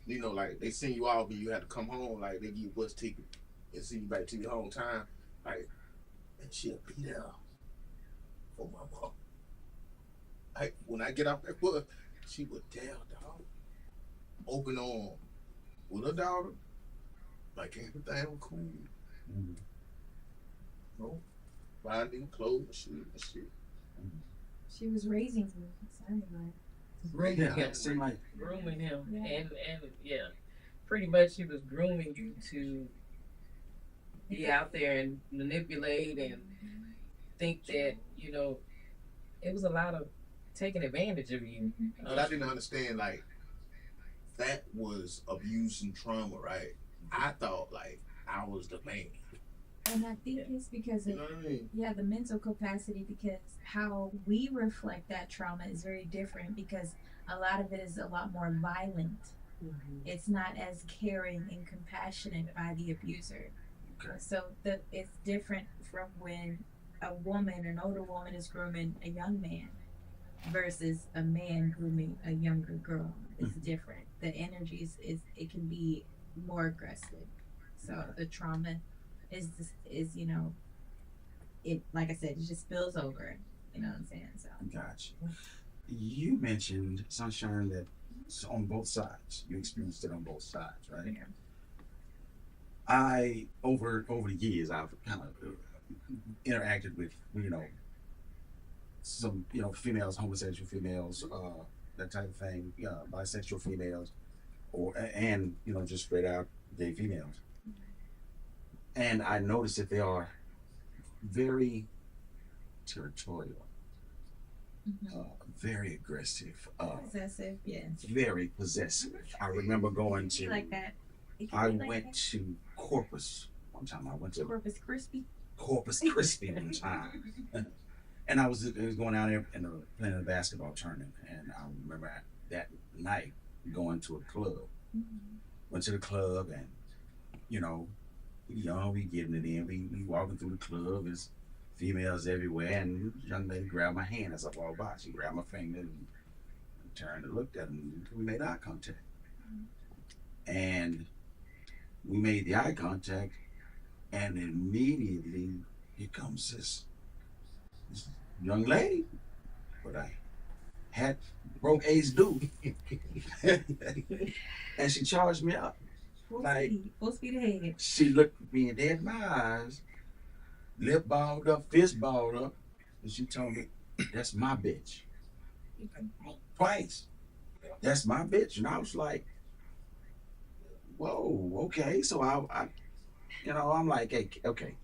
S6: you know, like they send you off and you had to come home, like they give you a bus ticket and send you back to your hometown, like, and she'll be there for my mom. Like when I get off that bus, she would tell dog, open arm with her daughter, like everything was cool. Mm-hmm. No, buying new clothes and shit.
S5: She was raising him.
S4: Grooming him, and yeah, pretty much she was grooming you to be out there and manipulate and think that, you know, it was a lot of taking advantage of you.
S6: But I didn't understand, like, that was abuse and trauma, right? I thought like I was the man.
S5: And I think it's because of, the mental capacity, because how we reflect that trauma is very different, because a lot of it is a lot more violent. Mm-hmm. It's not as caring and compassionate by the abuser. Okay. So it's different from when a woman, an older woman, is grooming a young man versus a man grooming a younger girl. It's different. The energy it can be more aggressive. So the trauma is you know, it, like I said, it just spills over You know what I'm saying? So.
S3: Gotcha. You mentioned, Sunshine, that it's on both sides. You experienced it on both sides, right?
S5: Yeah.
S3: I over the years I've kind of interacted with some females, homosexual females, that type of thing, bisexual females, and just straight out gay females, and I noticed that they are very territorial, very aggressive,
S5: Possessive, yeah.
S3: very possessive. I remember going to
S5: like that.
S3: I went to Corpus one time. I went to
S5: Corpus Christi.
S3: Corpus Christi one time. And I was going out there and playing a basketball tournament. And I remember that night going to a club. Went to the club and, we getting it in. We walking through the club. There's females everywhere. And the young lady grabbed my hand as I walked by. She grabbed my finger and turned and looked at him. We made eye contact. And we made the eye contact, and immediately here comes this young lady with a hat broke ace dude, and she charged me up.
S5: Full speed ahead.
S3: She looked me dead in my eyes, lip balled up, fist balled up, and she told me, "That's my bitch." Twice. That's my bitch, and I was like, whoa, okay. So I'm like, hey, okay.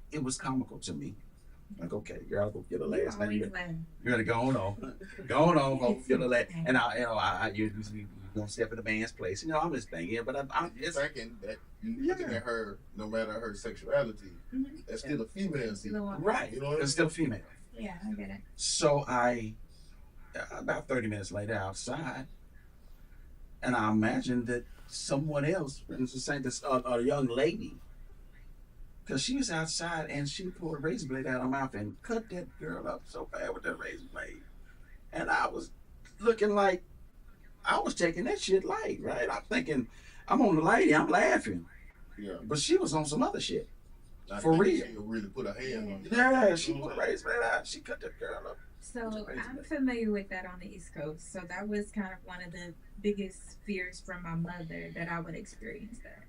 S3: It was comical to me. Like, okay, girl, go get a last name. You gotta go on, go get a last. And you're gonna step in the man's place. I'm just thinking, but I'm just
S6: thinking that you looking at her, no matter her sexuality, that's still a female.
S3: Right. It's still female.
S5: Yeah, I get it.
S3: So about 30 minutes later outside, and I imagined that someone else, a young lady, because she was outside and she pulled a razor blade out of her mouth and cut that girl up so bad with that razor blade. And I was looking like I was taking that shit light, right? I'm thinking, I'm on the lady, I'm laughing.
S6: Yeah.
S3: But she was on some other shit.
S6: I
S3: For real.
S6: She really put her hand on it.
S3: Yeah, she put a razor blade out. She cut that girl up.
S5: So I'm familiar with that on the East Coast. So that was kind of one of the biggest fears from my mother, that I would experience that.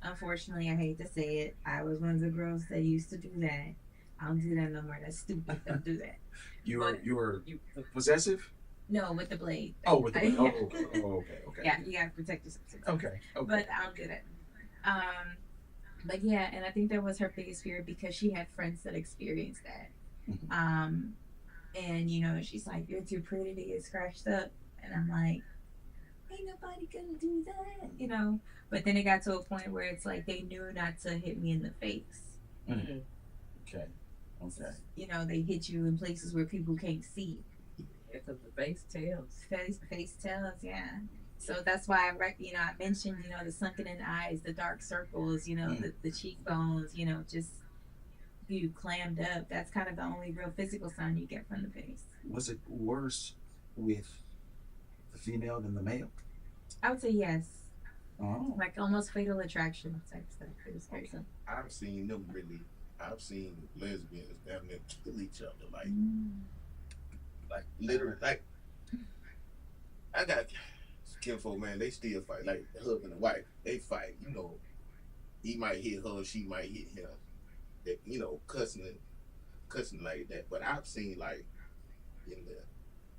S5: Unfortunately, I hate to say it, I was one of the girls that used to do that. I don't do that no more. That's stupid. Don't do that.
S3: You were possessive?
S5: No, with the blade.
S3: Oh, with the blade.
S5: Yeah.
S3: Okay.
S5: Yeah, you gotta protect yourself.
S3: Okay.
S5: But I'll do that. But yeah, and I think that was her biggest fear, because she had friends that experienced that. And she's like, "You're too pretty to get scratched up," and I'm like, "Ain't nobody gonna do that," But then it got to a point where it's like they knew not to hit me in the face.
S3: Okay.
S5: They hit you in places where people can't see.
S4: Because the face tells.
S5: Face tells, yeah. So that's why I mentioned, the sunken in eyes, the dark circles, the cheekbones, just you clammed up. That's kind of the only real physical sign you get from the face.
S3: Was it worse with the female than the male?
S5: I would say yes.
S3: Oh.
S5: Like almost fatal attraction type stuff. It was crazy.
S6: I've seen them really. I've seen lesbians damn near kill each other, like literally, like I got kinfolk, man. They still fight, like the husband and wife. They fight, He might hit her, she might hit him. That cussing like that. But I've seen like in the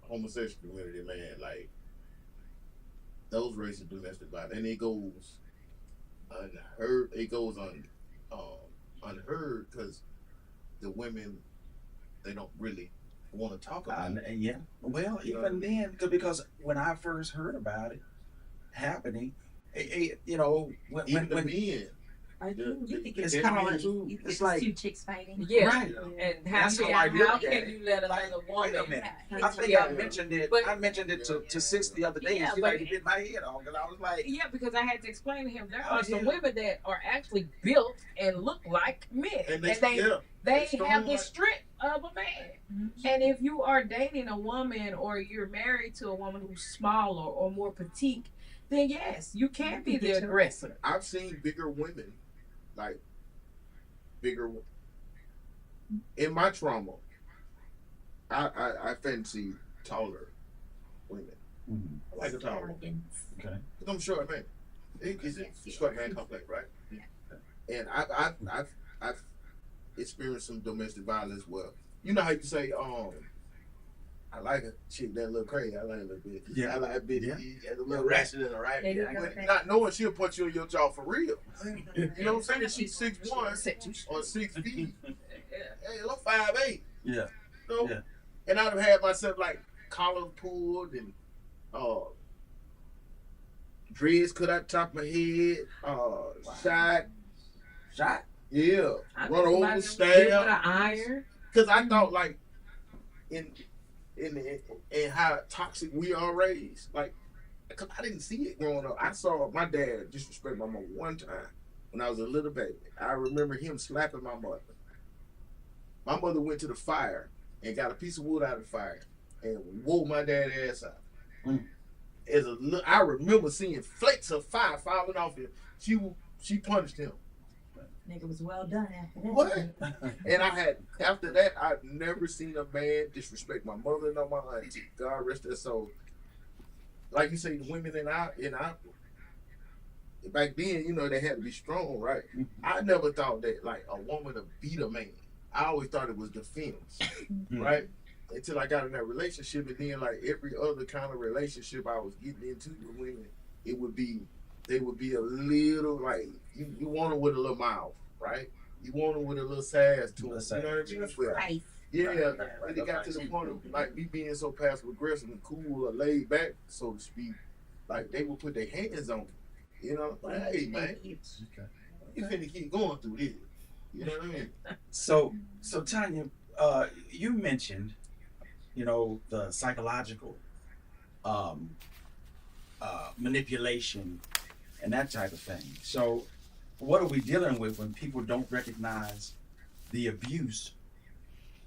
S6: homosexual community, man, like those racial domestic violence, and it goes unheard. It goes unheard because the women, they don't really want to talk about it.
S3: Yeah. Well, even then, because when I first heard about it happening, when
S6: men.
S3: It's kind of like it's like
S5: two chicks fighting.
S4: Yeah,
S3: right.
S4: And how can you let another woman?
S3: I think I mentioned it. I mentioned it to Sis the other day. And she like hit my head off because I was like,
S4: yeah, because I had to explain to him there are some women that are actually built and look like men, and they have the strength of a man. And if you are dating a woman or you're married to a woman who's smaller or more petite, then yes, you can be the aggressor.
S6: I've seen bigger women, like bigger in my trauma, I fancy taller women. I like a tall woman.
S3: Okay.
S6: Cause I'm short man. It's a short man complex, right? Yeah. And I've experienced some domestic violence. Well, you know how you say, I like a chick that a little crazy. I like a little bit.
S3: Yeah.
S6: I like a bit.
S3: Yeah.
S6: A little ratchet in her, right? But not knowing she'll put you in your jaw for real. You know what I'm saying? She's 6'1" or 6 feet. Hey, I'm 5'8".
S3: Yeah.
S6: You know?
S3: Yeah.
S6: And I'd have had myself like collar pulled and dreads cut out the top of my head, shot. Yeah. Run over, stab.
S4: Iron.
S6: Because I thought like in how toxic we are raised. Like, cause I didn't see it growing up. I saw my dad disrespect my mom one time when I was a little baby. I remember him slapping my mother. My mother went to the fire and got a piece of wood out of the fire and wore my dad's ass out. I remember seeing flakes of fire falling off him. She punished him.
S5: Nigga was well done after that.
S6: What? And after that, I've never seen a man disrespect my mother nor my auntie. God rest their soul. Like you say, the women in our back then, you know, they had to be strong, right? I never thought that like a woman would beat a man. I always thought it was defense, right? Until I got in that relationship, and then like every other kind of relationship I was getting into with women, they would be a little like you want them with a little mouth, right? You want them with a little sass to them. You know what I mean? Yeah, when it got to the point of like me being so passive aggressive and cool or laid back, so to speak, like they would put their hands on me. You know, like, hey man, you finna keep going through this. You know what I mean?
S3: So Tanya, you mentioned, you know, the psychological manipulation and that type of thing. So what are we dealing with when people don't recognize the abuse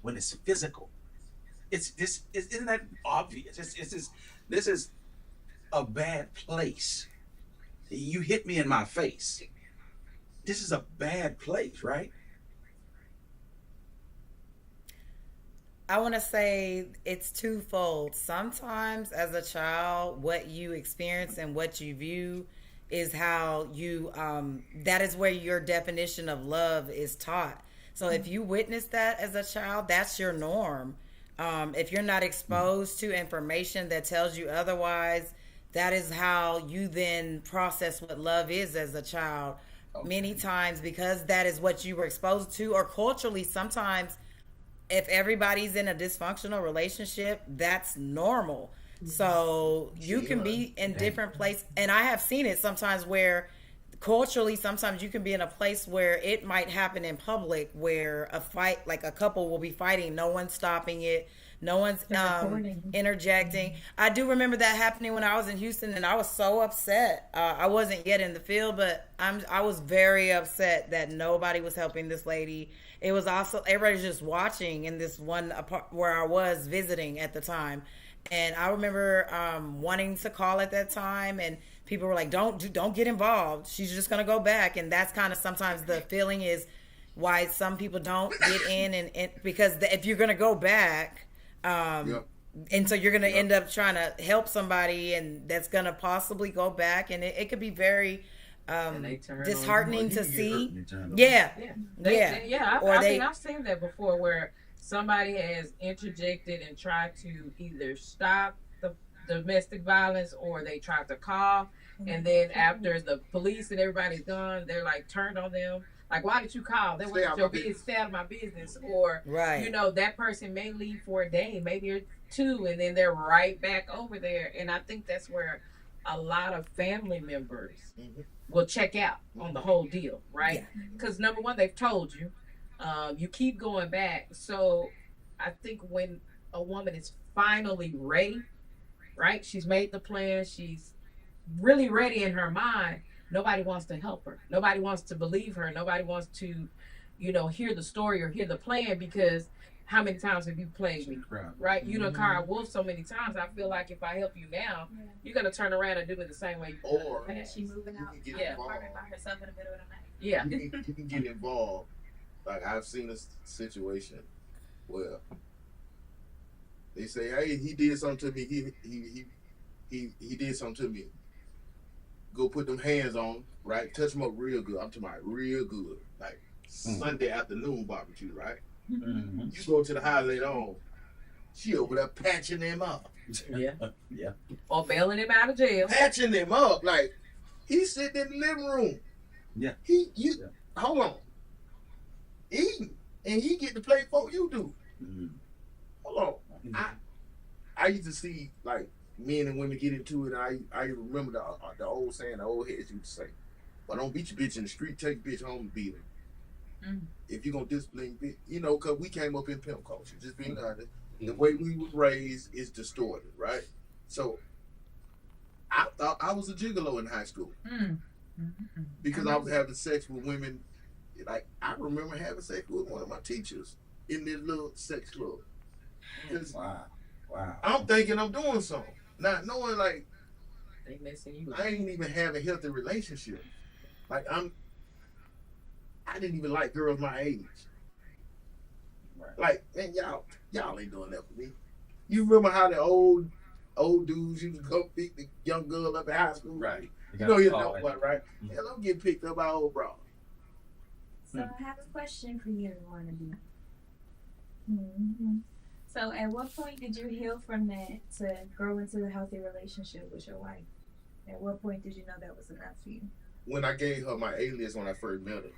S3: when it's physical? Isn't that obvious? This is a bad place. You hit me in my face. This is a bad place, right?
S8: I want to say it's twofold. Sometimes as a child, what you experience and what you view is how you, that is where your definition of love is taught. So if you witness that as a child, that's your norm. If you're not exposed to information that tells you otherwise, that is how you then process what love is as a child. Okay. Many times, because that is what you were exposed to, or culturally, sometimes if everybody's in a dysfunctional relationship, that's normal. So you can be in different places, and I have seen it sometimes where culturally, sometimes you can be in a place where it might happen in public, where a fight, like a couple will be fighting, no one's stopping it, no one's interjecting. I do remember that happening when I was in Houston, and I was so upset. I wasn't yet in the field, but I was very upset that nobody was helping this lady. It was also, everybody's just watching in this one where I was visiting at the time. And I remember wanting to call at that time, and people were like, don't get involved. She's just going to go back. And that's kind of sometimes the feeling is why some people don't get in, and because if you're going to go back, and so you're going to end up trying to help somebody, and that's going to possibly go back, and it could be very disheartening to see.
S4: I've seen that before where somebody has interjected and tried to either stop the domestic violence, or they tried to call, and then after the police and everybody's gone, they're like turned on them. Like, why did you call? They want your business, stay out of my business. Or, you know, that person may leave for a day, maybe or two, and then they're right back over there. And I think that's where a lot of family members will check out on the whole deal, right? Because number one, they've told you. You keep going back. So I think when a woman is finally ready, right? She's made the plan. She's really ready in her mind. Nobody wants to help her. Nobody wants to believe her. Nobody wants to, you know, hear the story or hear the plan, because how many times have you played me? Right? You done called wolf so many times. I feel like if I help you now, you're going to turn around and do it the same way.
S12: She moving out.
S6: Apartment
S12: by herself in the middle of the night.
S6: You can get involved Like I've seen a situation where they say, "Hey, he did something to me. He did something to me." Go put them hands on him, right? Touch them up real good. I'm talking about real good, like Sunday afternoon barbecue, right?
S3: Mm-hmm.
S6: You go to the house later on, she over there patching them up.
S4: Yeah.
S3: Yeah.
S4: Or bailing him out of jail.
S6: Patching them up. Like, he's sitting in the living room.
S3: Yeah.
S6: Hold on. Eating. And he get to play before you do.
S3: Mm-hmm.
S6: Hold on. I used to see, like, men and women get into it, and I remember the old saying, the old heads used to say, well, don't beat your bitch in the street, take your bitch home and beat her.
S4: Mm.
S6: If you're going to discipline, you know, because we came up in pimp culture, just being honest. The way we were raised is distorted, right? So I thought I was a gigolo in high school because I was having sex with women. Like, I remember having sex with one of my teachers in this little sex club.
S3: Wow.
S6: I'm thinking I'm doing something, not knowing, like,
S4: They messing you up.
S6: I ain't even have a healthy relationship. Like, I didn't even like girls my age.
S3: Right.
S6: Like, man, y'all ain't doing that for me. You remember how the old dudes used to go pick the young girl up in high school?
S3: Right.
S6: You know what, right? Yeah, don't get picked up by old bro.
S5: So I have a question for you, Wannabe. Mm-hmm. So at what point did you heal from that to grow into a healthy relationship with your wife? At what point did you know that was enough for you?
S6: When I gave her my alias when I first met her,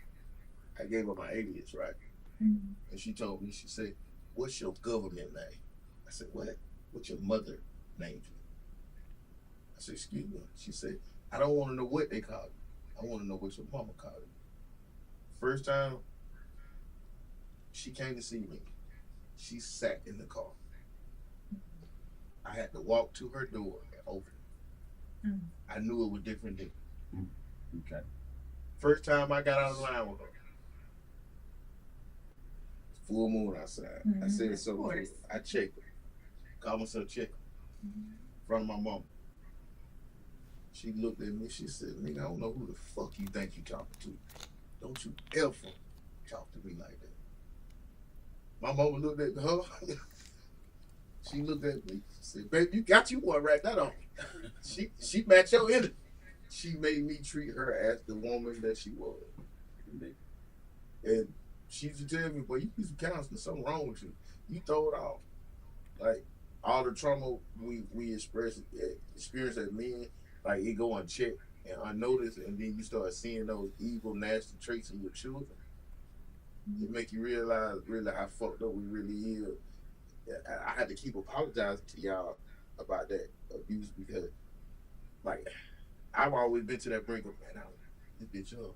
S6: I gave her my alias, right?
S5: Mm-hmm.
S6: And she told me, she said, what's your government name? I said, what? What's your mother named you? I said, excuse me. She said, I don't want to know what they called you. I want to know what your mama called you. First time she came to see me, she sat in the car. I had to walk to her door and open it. I knew it was different then.
S3: Okay.
S6: First time I got out of line with her, full moon outside. I said something to her. I checked her. Called myself check her. In front of my mom. She looked at me. She said, nigga, I don't know who the fuck you think you talking to. Don't you ever talk to me like that. My mama looked at her. She looked at me. She said, baby, you got you one right that on. She matched your energy. She made me treat her as the woman that she was. And she used to tell me, boy, you need some counseling, something wrong with you. You throw it off. Like, all the trauma we experience as men, like, it go unchecked and unnoticed, and then you start seeing those evil, nasty traits in your children. It make you realize really how fucked up we really is. I had to keep apologizing to y'all about that abuse because, like, I've always been to that brink of, man, this bitch up.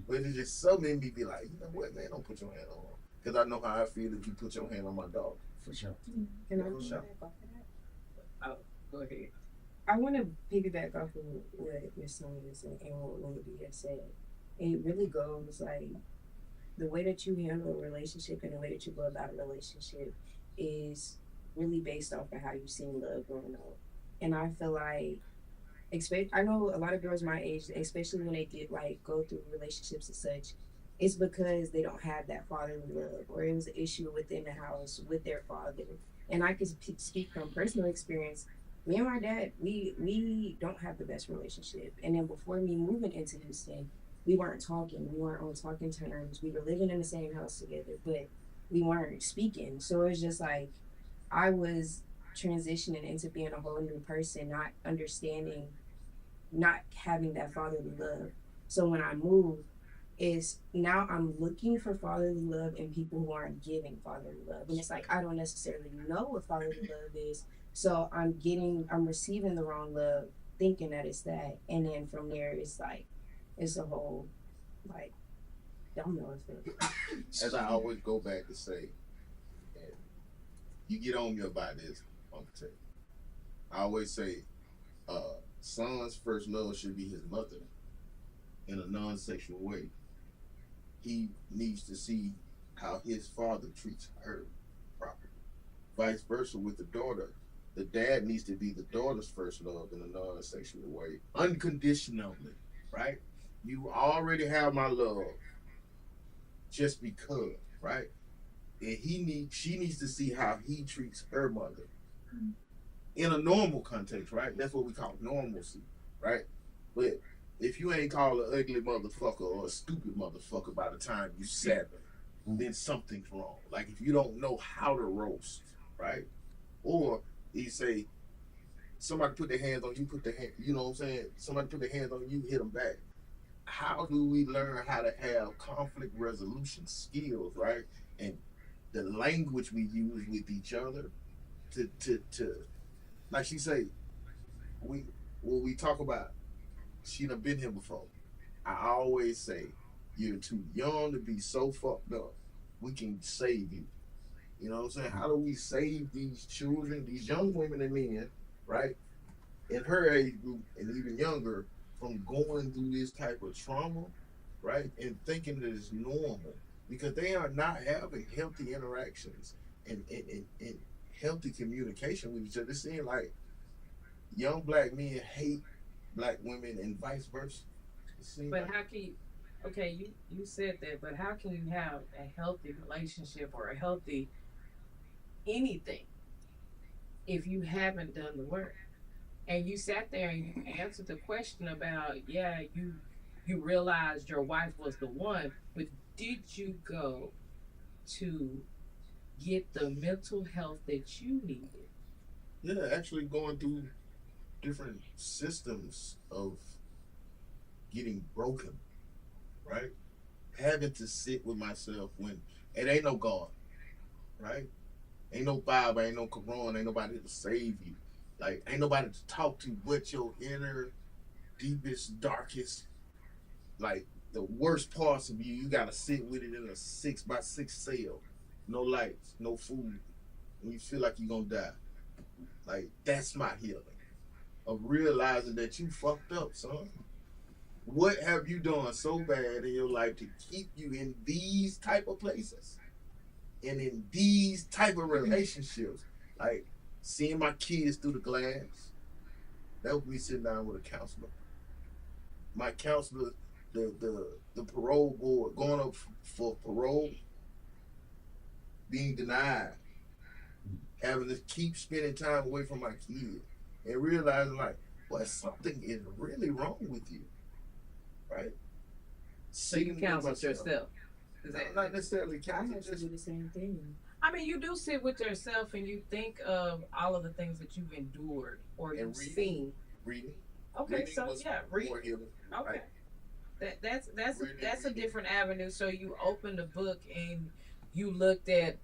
S6: But it's just something in me be like, you know what, man, don't put your hand on her. Because I know how I feel if you put your hand on my dog.
S3: For sure.
S12: Can I
S6: For sure.
S12: piggyback off of that?
S4: Oh, go ahead.
S12: I want to piggyback off of what Miss Tanya said and what Wannabe has said. It really goes like the way that you handle a relationship and the way that you go about a relationship is really based off of how you've seen love growing up. And I feel like, I know a lot of girls my age, especially when they get like go through relationships and such, it's because they don't have that fatherly love, or it was an issue within the house with their father. And I can speak from personal experience. Me and my dad, we don't have the best relationship. And then before me moving into Houston, we weren't talking. We weren't on talking terms. We were living in the same house together, but we weren't speaking. So it was just like I was transitioning into being a whole new person, not understanding, not having that fatherly love. So when I moved, is now I'm looking for fatherly love in people who aren't giving fatherly love. And it's like I don't necessarily know what fatherly love is. So I'm receiving the wrong love, thinking that it's that. And then from there it's like it's a whole like don't know if it
S6: As I always go back to say, and you get on me about this, I'm gonna tell you. I always say, son's first love should be his mother in a non-sexual way. He needs to see how his father treats her properly. Vice versa with the daughter. The dad needs to be the daughter's first love in a non-sexual way, unconditionally, right? You already have my love. just because, right? And she needs to see how he treats her mother in a normal context, right? That's what we call normalcy, right? But if you ain't called an ugly motherfucker or a stupid motherfucker by the time you 7, then something's wrong. Like if you don't know how to roast, right? Or you say somebody put their hands on you, you know what I'm saying? Somebody put their hands on you, hit them back. How do we learn how to have conflict resolution skills, right? And the language we use with each other to like she say, when we talk about she done been here before. I always say, you're too young to be so fucked up. We can save you. You know what I'm saying? How do we save these children, these young women and men, right? In her age group and even younger, from going through this type of trauma, right? And thinking that it's normal. Because they are not having healthy interactions and healthy communication with each other. It seems like young black men hate black women and vice versa.
S4: But how can you, okay, you said that, but how can you have a healthy relationship or a healthy anything if you haven't done the work? And you sat there and you answered the question about, yeah, you realized your wife was the one, but did you go to get the mental health that you needed?
S6: Yeah, actually going through different systems of getting broken, right? Having to sit with myself when it ain't no God, right? Ain't no Bible, ain't no Quran, ain't nobody to save you. Like, ain't nobody to talk to but your inner, deepest, darkest, like the worst parts of you. You gotta sit with it in a 6x6 cell. No lights, no food. And you feel like you're gonna die. Like, that's my healing. Of realizing that you fucked up, son. What have you done so bad in your life to keep you in these type of places and in these type of relationships? Like seeing my kids through the glass. That would be sitting down with a counselor. My counselor, the parole board, going up for parole, being denied, having to keep spending time away from my kids, and realizing like, well, something is really wrong with you. Right?
S4: So you counsel yourself.
S6: Not necessarily counsel,
S12: just do the same thing.
S4: I mean, you do sit with yourself and you think of all of the things that you've endured or you've seen.
S6: Reading.
S4: Okay,
S6: reading
S4: so yeah, reading. Okay,
S6: right?
S4: That's a different avenue. So you opened the book and you looked at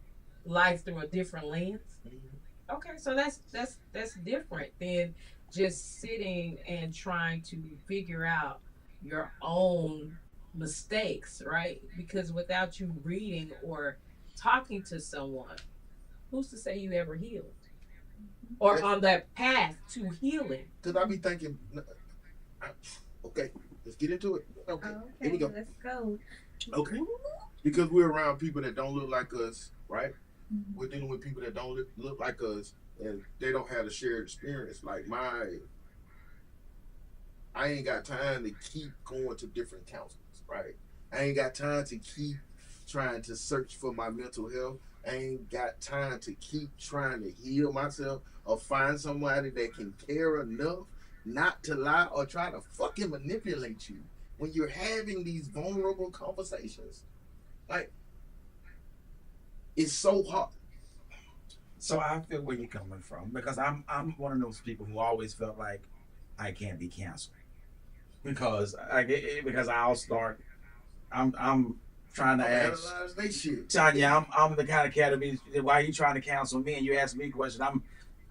S4: life through a different lens. Mm-hmm. Okay, so that's different than just sitting and trying to figure out your own mistakes, right? Because without you reading or talking to someone, who's to say you ever healed or on that path to healing?
S6: Because I be thinking, okay, let's get into it. Okay, here we go.
S5: Let's go.
S6: Okay, because we're around people that don't look like us, right? Mm-hmm. We're dealing with people that don't look like us, and they don't have a shared experience. Like I ain't got time to keep going to different counselors, right? I ain't got time to keep trying to search for my mental health. I ain't got time to keep trying to heal myself or find somebody that can care enough not to lie or try to fucking manipulate you when you're having these vulnerable conversations. Like, it's so hard.
S3: So I feel where you're coming from, because I'm one of those people who always felt like I can't be canceled. Because I'll start. I'm trying to ask Tanya. I'm the kind of cat that be, why are you trying to counsel me? And you ask me questions.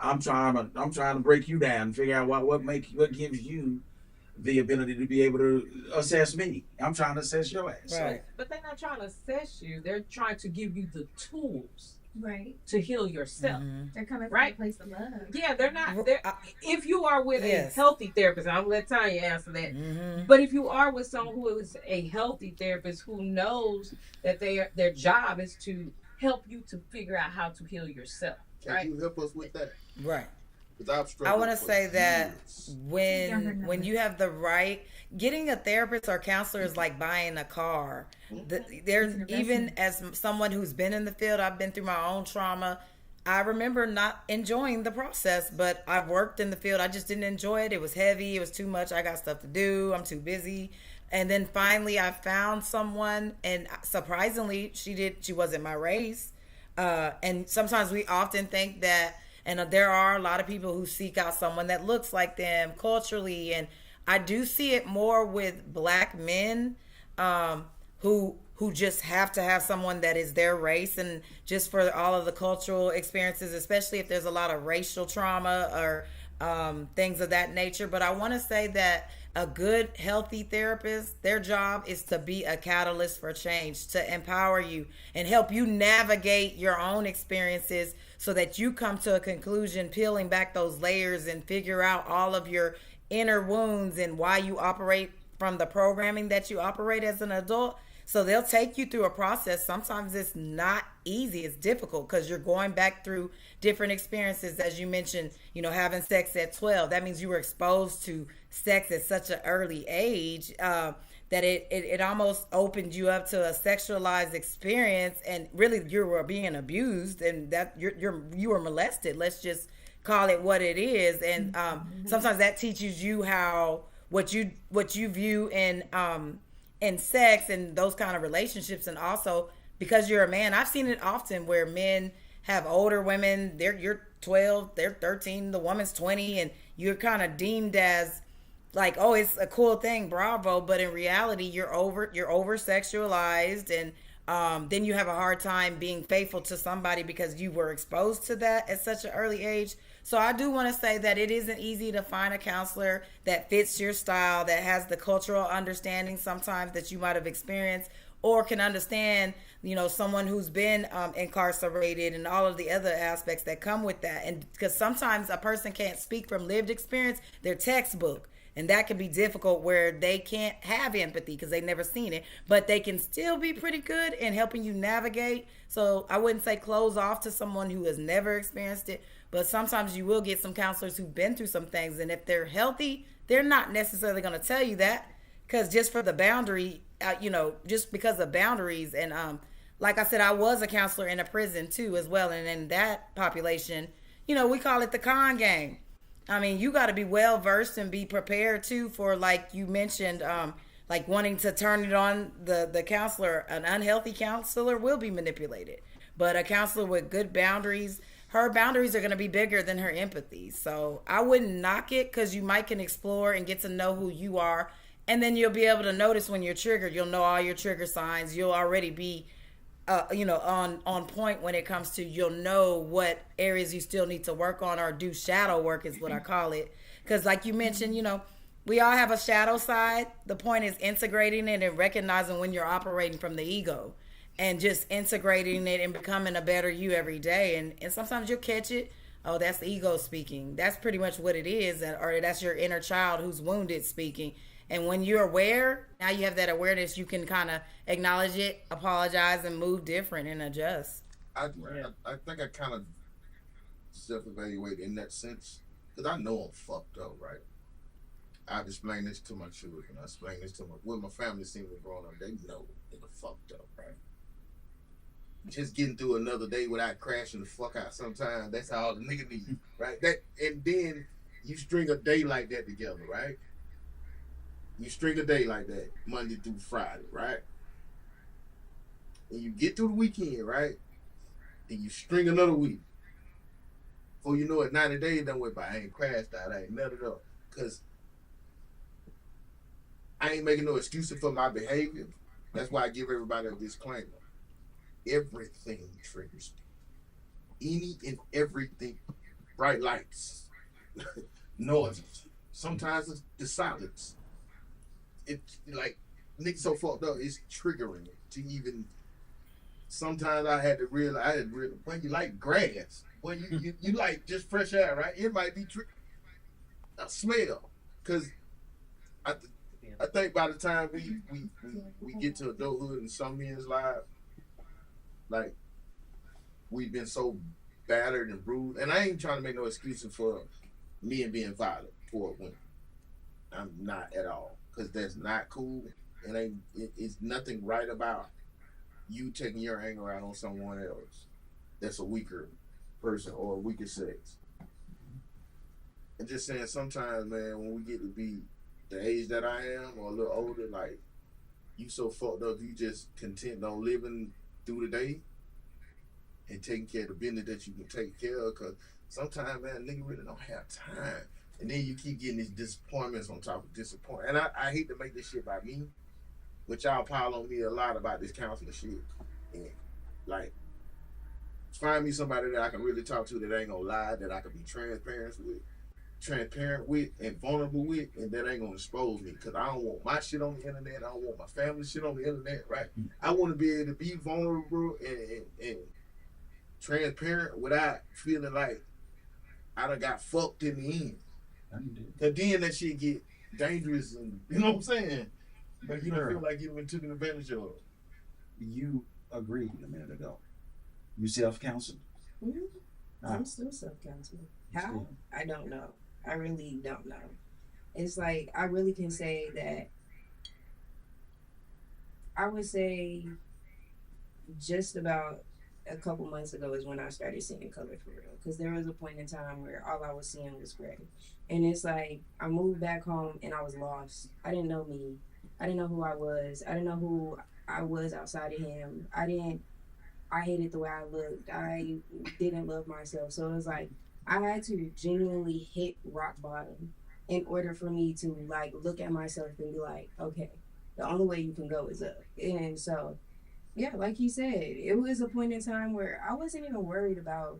S3: I'm trying to break you down and figure out what gives you the ability to be able to assess me. I'm trying to assess your ass.
S4: Right. But they're not trying to assess you. They're trying to give you the tools.
S5: Right.
S4: To heal yourself.
S5: Mm-hmm. They're coming from a place of love.
S4: Yeah, they're not. If you are with a healthy therapist, I'm going to let Tanya answer that.
S8: Mm-hmm.
S4: But if you are with someone who is a healthy therapist who knows that their job is to help you to figure out how to heal yourself.
S6: Can you help us with that?
S8: Right.
S6: 'Cause
S8: I want to
S6: for
S8: say that
S6: years.
S8: when you have the right, getting a therapist or counselor is like buying a car. There's even as someone who's been in the field, I've been through my own trauma. I remember not enjoying the process, but I've worked in the field. I just didn't enjoy it. It was heavy. It was too much. I got stuff to do. I'm too busy. And then finally, I found someone, and surprisingly, she wasn't my race. And sometimes we often think that, and there are a lot of people who seek out someone that looks like them culturally, and I do see it more with black men who just have to have someone that is their race, and just for all of the cultural experiences, especially if there's a lot of racial trauma or things of that nature. But I want to say that a good, healthy therapist, their job is to be a catalyst for change, to empower you and help you navigate your own experiences so that you come to a conclusion, peeling back those layers and figure out all of your inner wounds and why you operate from the programming that you operate as an adult. So they'll take you through a process. Sometimes it's not easy. It's difficult because you're going back through different experiences. As you mentioned, having sex at 12. That means you were exposed to sex at such an early age that it almost opened you up to a sexualized experience. And really, you were being abused, and that you were molested. Let's just call it what it is. And sometimes that teaches you what you view in sex and those kind of relationships. And also because you're a man, I've seen it often where men have older women, you're 12, they're 13, the woman's 20, and you're kind of deemed as like, oh, it's a cool thing, bravo. But in reality, you're over sexualized, and then you have a hard time being faithful to somebody because you were exposed to that at such an early age. So I do want to say that it isn't easy to find a counselor that fits your style, that has the cultural understanding sometimes that you might have experienced, or can understand, someone who's been incarcerated and all of the other aspects that come with that. And because sometimes a person can't speak from lived experience, they're textbook. And that can be difficult where they can't have empathy because they've never seen it, but they can still be pretty good in helping you navigate. So I wouldn't say close off to someone who has never experienced it, but sometimes you will get some counselors who've been through some things. And if they're healthy, they're not necessarily going to tell you that, because just for the boundary, just because of boundaries. And like I said, I was a counselor in a prison too as well. And in that population, we call it the con game. I mean, you got to be well versed and be prepared too for, like you mentioned, like wanting to turn it on the counselor. An unhealthy counselor will be manipulated, but a counselor with good boundaries, her boundaries are going to be bigger than her empathy. So I wouldn't knock it, because you might can explore and get to know who you are, and then you'll be able to notice when you're triggered. You'll know all your trigger signs. You'll already be on point when it comes to, you'll know what areas you still need to work on or do shadow work is what I call it. Because like you mentioned, we all have a shadow side. The point is integrating it and recognizing when you're operating from the ego and just integrating it and becoming a better you every day. And sometimes you'll catch it. Oh, that's the ego speaking. That's pretty much what it is. Or that's your inner child who's wounded speaking. And when you're aware, now you have that awareness, you can kind of acknowledge it, apologize, and move different and adjust.
S6: I think I kind of self-evaluate in that sense, because I know I'm fucked up, right? I've explained this to my children. I explain this to my family seen me growing up. They know they're fucked up, right? Just getting through another day without crashing the fuck out sometimes, that's all the nigga need, right? And then you string a day like that together, right? You string a day like that, Monday through Friday, right? And you get through the weekend, right? And you string another week. Before you know it, 90 days done went by. I ain't crashed out. I ain't nutted up. Because I ain't making no excuses for my behavior. That's why I give everybody a disclaimer. Everything triggers me. Any and everything. Bright lights. Noises. Sometimes it's the silence. It's like, niggas so fucked up, it's triggering to even. Sometimes I had to realize, well, you like grass. Well, you like just fresh air, right? It might be a smell. Because I think by the time we get to adulthood in some men's lives, like, we've been so battered and bruised. And I ain't trying to make no excuses for men being violent toward women. I'm not at all, because that's not cool. It's nothing right about you taking your anger out on someone else that's a weaker person or a weaker sex. I'm just saying, sometimes, man, when we get to be the age that I am or a little older, like, you so fucked up, you just content on living through the day and taking care of the business that you can take care of, because sometimes, man, nigga really don't have time. And then you keep getting these disappointments on top of disappointment. And I hate to make this shit about me, but y'all pile on me a lot about this counselor shit. And, like, find me somebody that I can really talk to that ain't gonna lie, that I can be transparent with and vulnerable with, and that ain't gonna expose me, because I don't want my shit on the internet. I don't want my family shit on the internet, right? I want to be able to be vulnerable and transparent without feeling like I done got fucked in the end. Cause then that shit get dangerous, and you know what I'm saying? But you don't feel like you've been taken advantage of.
S3: You agreed a minute ago. You self-counseled?
S12: Mm-hmm. I'm still self-counseling. How? I don't know. I really don't know. It's like, I really can say that I would say just about a couple months ago is when I started seeing color for real. Because there was a point in time where all I was seeing was gray. And it's like, I moved back home and I was lost. I didn't know me. I didn't know who I was. I didn't know who I was outside of him. I hated the way I looked. I didn't love myself. So it was like, I had to genuinely hit rock bottom in order for me to like look at myself and be like, okay, the only way you can go is up. And so, yeah, like you said, it was a point in time where I wasn't even worried about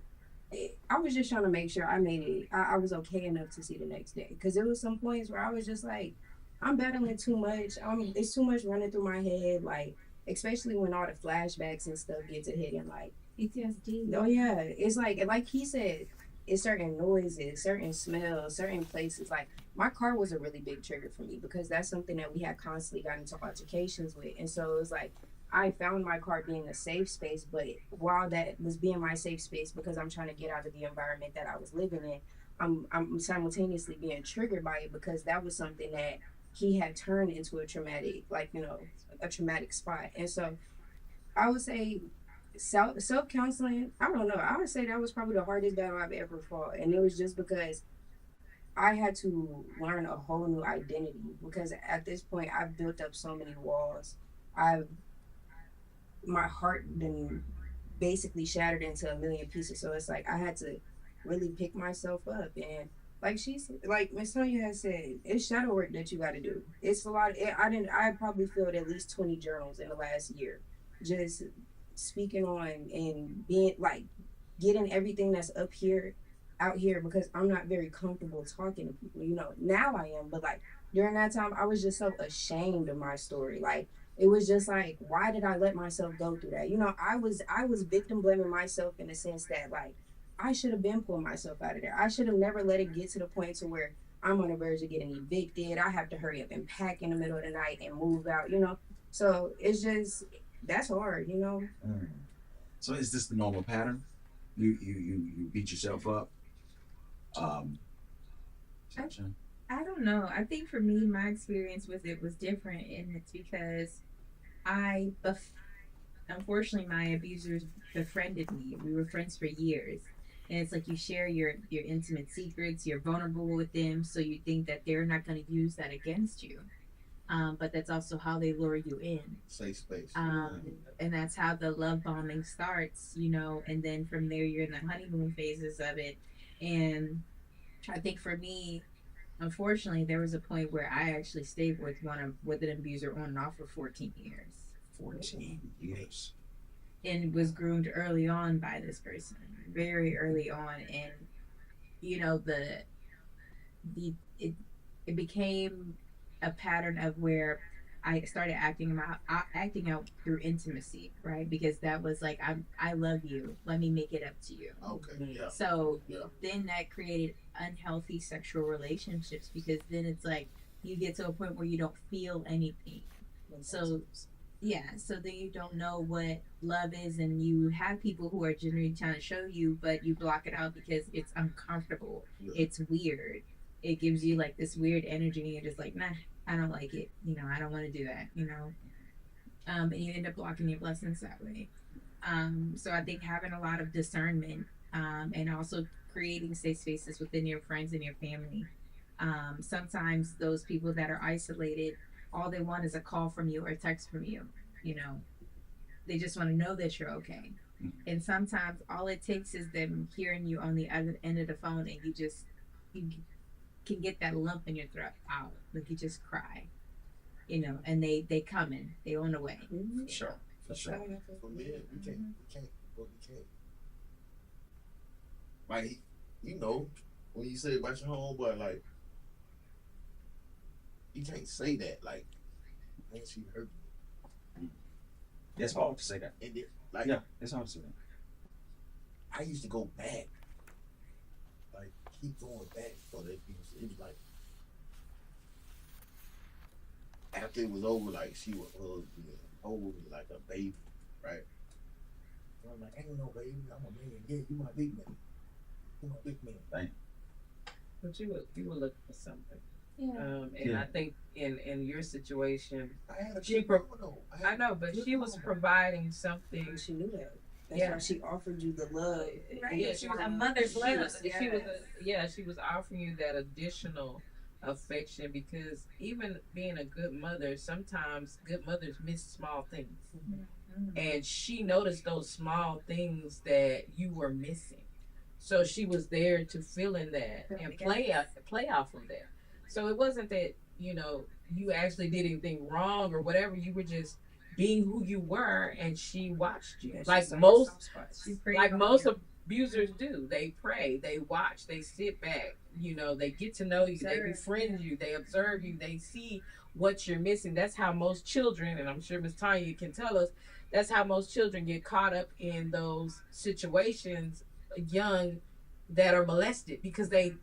S12: it. I was just trying to make sure I made it. I was okay enough to see the next day. Because there was some points where I was just like, I'm battling too much. It's too much running through my head. Like, especially when all the flashbacks and stuff get to hitting, like
S5: PTSD.
S12: Oh yeah, it's like he said, it's certain noises, certain smells, certain places. Like my car was a really big trigger for me because that's something that we had constantly gotten into altercations with, and so it was like I found my car being a safe space, but while that was being my safe space because I'm trying to get out of the environment that I was living in, I'm simultaneously being triggered by it because that was something that he had turned into a traumatic, like, you know, a traumatic spot. And so I would say self-counseling, I don't know, I would say that was probably the hardest battle I've ever fought. And it was just because I had to learn a whole new identity because at this point I've built up so many walls. My heart been basically shattered into a million pieces. So it's like I had to really pick myself up. And like Miss Tanya has said, it's shadow work that you got to do. It's a lot. I probably filled at least 20 journals in the last year, just speaking on and being like getting everything that's out here because I'm not very comfortable talking to people. You know, now I am, but like during that time, I was just so ashamed of my story. Like it was just like, why did I let myself go through that? You know, I was victim blaming myself in the sense that like, I should have been pulling myself out of there. I should have never let it get to the point to where I'm on the verge of getting evicted. I have to hurry up and pack in the middle of the night and move out, you know? So it's just, that's hard, you know?
S3: So is this the normal pattern? You beat yourself up?
S5: I don't know. I think for me, my experience with it was different, and it's because unfortunately, my abusers befriended me. We were friends for years. And it's like you share your intimate secrets, you're vulnerable with them, so you think that they're not going to use that against you. But that's also how they lure you in.
S6: Safe space.
S5: And that's how the love bombing starts, you know, and then from there you're in the honeymoon phases of it. And I think for me, unfortunately, there was a point where I actually stayed with an abuser on and off for 14 years.
S3: 14 years.
S5: And was groomed early on by this person, very early on. And, you know, it became a pattern of where I started acting out through intimacy, right? Because that was like, I love you. Let me make it up to you.
S6: Okay. Yeah.
S5: So then that created unhealthy sexual relationships because then it's like you get to a point where you don't feel anything. So Yeah, so then you don't know what love is, and you have people who are genuinely trying to show you, but you block it out because it's uncomfortable.
S6: Yeah.
S5: It's weird. It gives you like this weird energy, and you're just like, nah, I don't like it. You know, I don't want to do that. You know, and you end up blocking your blessings that way. So I think having a lot of discernment, and also creating safe spaces within your friends and your family. Sometimes those people that are isolated, all they want is a call from you or a text from you. You know, they just want to know that you're okay. And sometimes all it takes is them hearing you on the other end of the phone, and you can get that lump in your throat out, like you just cry. You know, and they coming, they on the way.
S3: For sure.
S6: For men, we can't. Like, you know, when you say about your homeboy, like, you can't say that. Like, man, she hurt me.
S3: It's hard to say that.
S6: And then, like,
S3: Yeah, it's hard to say that.
S6: I used to go back, like, keep going back for that abuse. It was like, after it was over, like, she would hug me and hold me like a baby, right? So I'm like, ain't no baby, I'm a man. Yeah, you my big man. You my big man.
S3: Thank
S4: But you were looking for something.
S5: Yeah.
S4: And I think in your situation,
S6: I had a
S4: she
S6: good mama, though.
S4: I know, but she was providing something.
S12: She knew that. That's why she offered you the love.
S5: Right.
S4: Yeah, she was
S5: A mother's
S4: she
S5: love.
S4: was, she was offering you that additional affection, because even being a good mother, sometimes good mothers miss small things. And she noticed those small things that you were missing. So she was there to fill in that and play off of that. So it wasn't that, you know, you actually did anything wrong or whatever. You were just being who you were, and she watched you. Like most abusers do. They pray, they watch, they sit back, you know, they get to know you, they befriend you, they observe you, they see what you're missing. That's how most children, and I'm sure Miss Tanya can tell us, that's how most children get caught up in those situations young that are molested, because they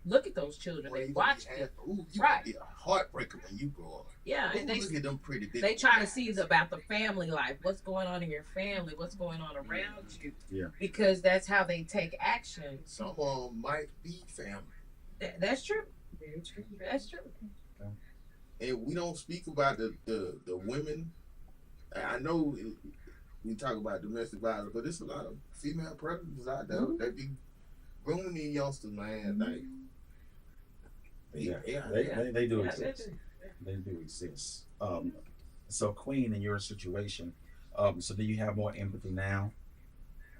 S4: look at those children, they watch them.
S6: You
S4: Right.
S6: be a heartbreaker when you grow up.
S4: Yeah, and
S6: look at them pretty big.
S4: they try to see about the family life, what's going on in your family, what's going on around you.
S3: Yeah.
S4: Because that's how they take action.
S6: Some of them might be family.
S4: That's true. Very true. That's true.
S6: And we don't speak about the women. I know we talk about domestic violence, but there's a lot of female predators out there that be grooming these youngsters, man. Like,
S3: They do exist. They do exist. So Queen, in your situation, so do you have more empathy now?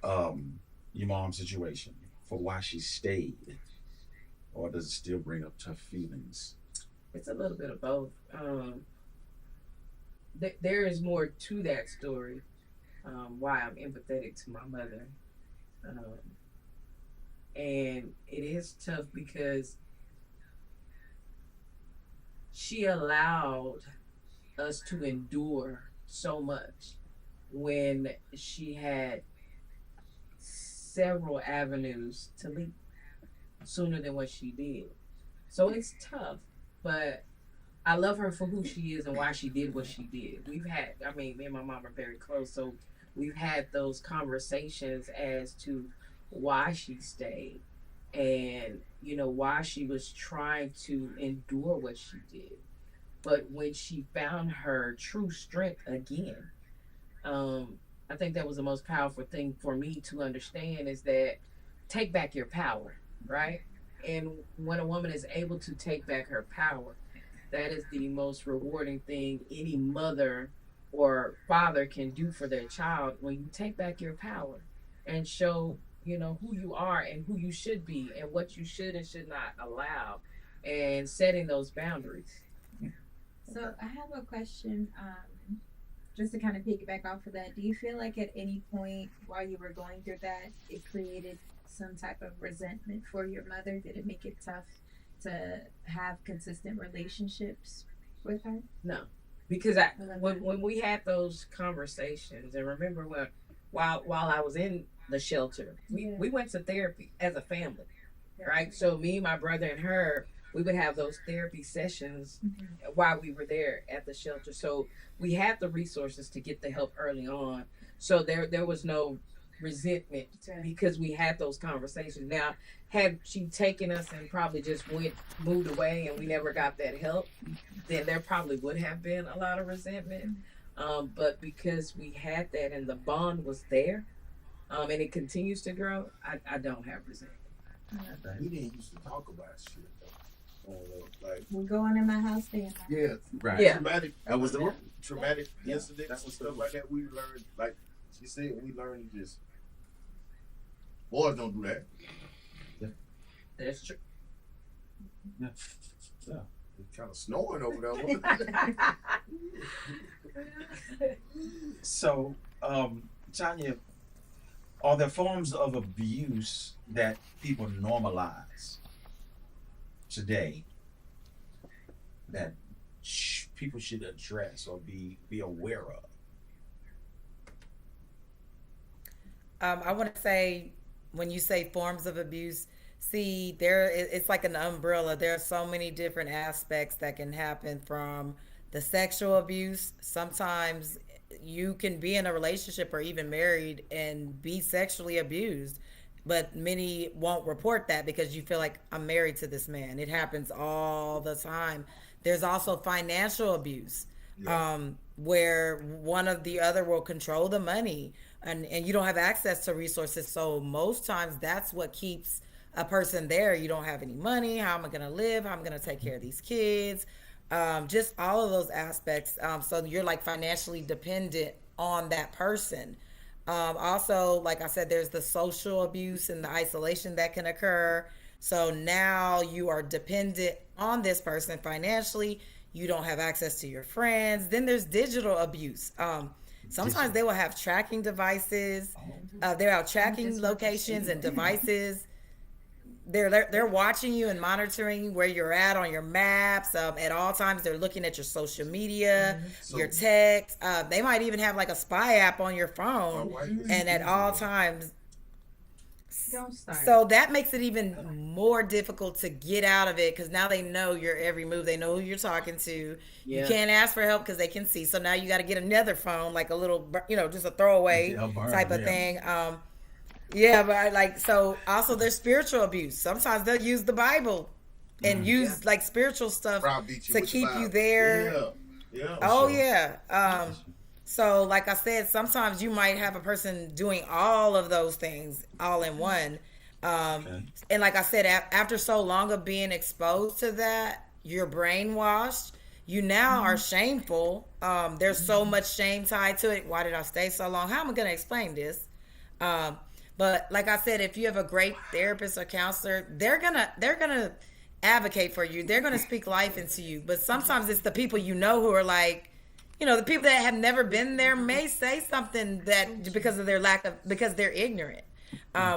S3: Your mom's situation for why she stayed, or does it still bring up tough feelings?
S4: It's a little bit of both. There is more to that story. Why I'm empathetic to my mother, and it is tough because she allowed us to endure so much when she had several avenues to leave sooner than what she did. So it's tough, but I love her for who she is and why she did what she did. Me and my mom are very close, so we've had those conversations as to why she stayed and, you know, why she was trying to endure what she did. But when she found her true strength again, I think that was the most powerful thing for me to understand, is that take back your power, right? And when a woman is able to take back her power, that is the most rewarding thing any mother or father can do for their child. When you take back your power and show, you know, who you are and who you should be and what you should and should not allow, and setting those boundaries.
S5: So I have a question, just to kind of piggyback off of that. Do you feel like at any point while you were going through that, it created some type of resentment for your mother? Did it make it tough to have consistent relationships with her?
S4: No, because when we had those conversations, and remember while I was in the shelter, we went to therapy as a family, right? So me, my brother, and her, we would have those therapy sessions while we were there at the shelter. So we had the resources to get the help early on. So there was no resentment because we had those conversations. Now, had she taken us and probably just moved away and we never got that help, then there probably would have been a lot of resentment. But because we had that and the bond was there, and it continues to grow, I don't have resentment.
S6: We didn't used to talk about shit though. Like
S5: We're going in my house then.
S6: yeah,
S3: Right.
S4: Yeah.
S6: traumatic.
S3: That was the
S6: traumatic incidents
S3: That's
S6: and
S3: what's
S6: stuff
S3: the-
S6: like that. We learned, like she said, we learned to just boys don't do that.
S4: That's true.
S3: Yeah. Yeah.
S6: It's kind of snowing over there.
S3: So, Tanya, are there forms of abuse that people normalize today that people should address or be aware of?
S8: I want to say, when you say forms of abuse, see, it's like an umbrella. There are so many different aspects that can happen, from the sexual abuse. Sometimes you can be in a relationship or even married and be sexually abused, but many won't report that because you feel like, I'm married to this man. It happens all the time. There's also financial abuse, where one of the other will control the money, and you don't have access to resources. So most times that's what keeps a person there. You don't have any money. How am I going to live? How am I going to take care of these kids? Just all of those aspects. So you're like financially dependent on that person. Also, like I said, there's the social abuse and the isolation that can occur. So now you are dependent on this person financially. You don't have access to your friends. Then there's digital abuse. Sometimes they will have tracking devices. They'll have tracking locations and devices. They're watching you and monitoring where you're at on your maps. At all times, they're looking at your social media, your text. They might even have like a spy app on your phone, and at all times.
S5: Don't start.
S8: So that makes it even more difficult to get out of it, because now they know your every move. They know who you're talking to.
S4: Yeah.
S8: You can't ask for help because they can see. So now you got to get another phone, like a little, just a throwaway type of thing. Yeah, but so also there's spiritual abuse. Sometimes they'll use the Bible and use like spiritual stuff to keep you there. So like I said, sometimes you might have a person doing all of those things all in one. And like I said, after so long of being exposed to that, you're brainwashed. You now are shameful. There's so much shame tied to it. Why did I stay so long? How am I going to explain this? But like I said, if you have a great therapist or counselor, they're gonna advocate for you. They're gonna speak life into you. But sometimes it's the people you know who are like, the people that have never been there may say something that because of their because they're ignorant,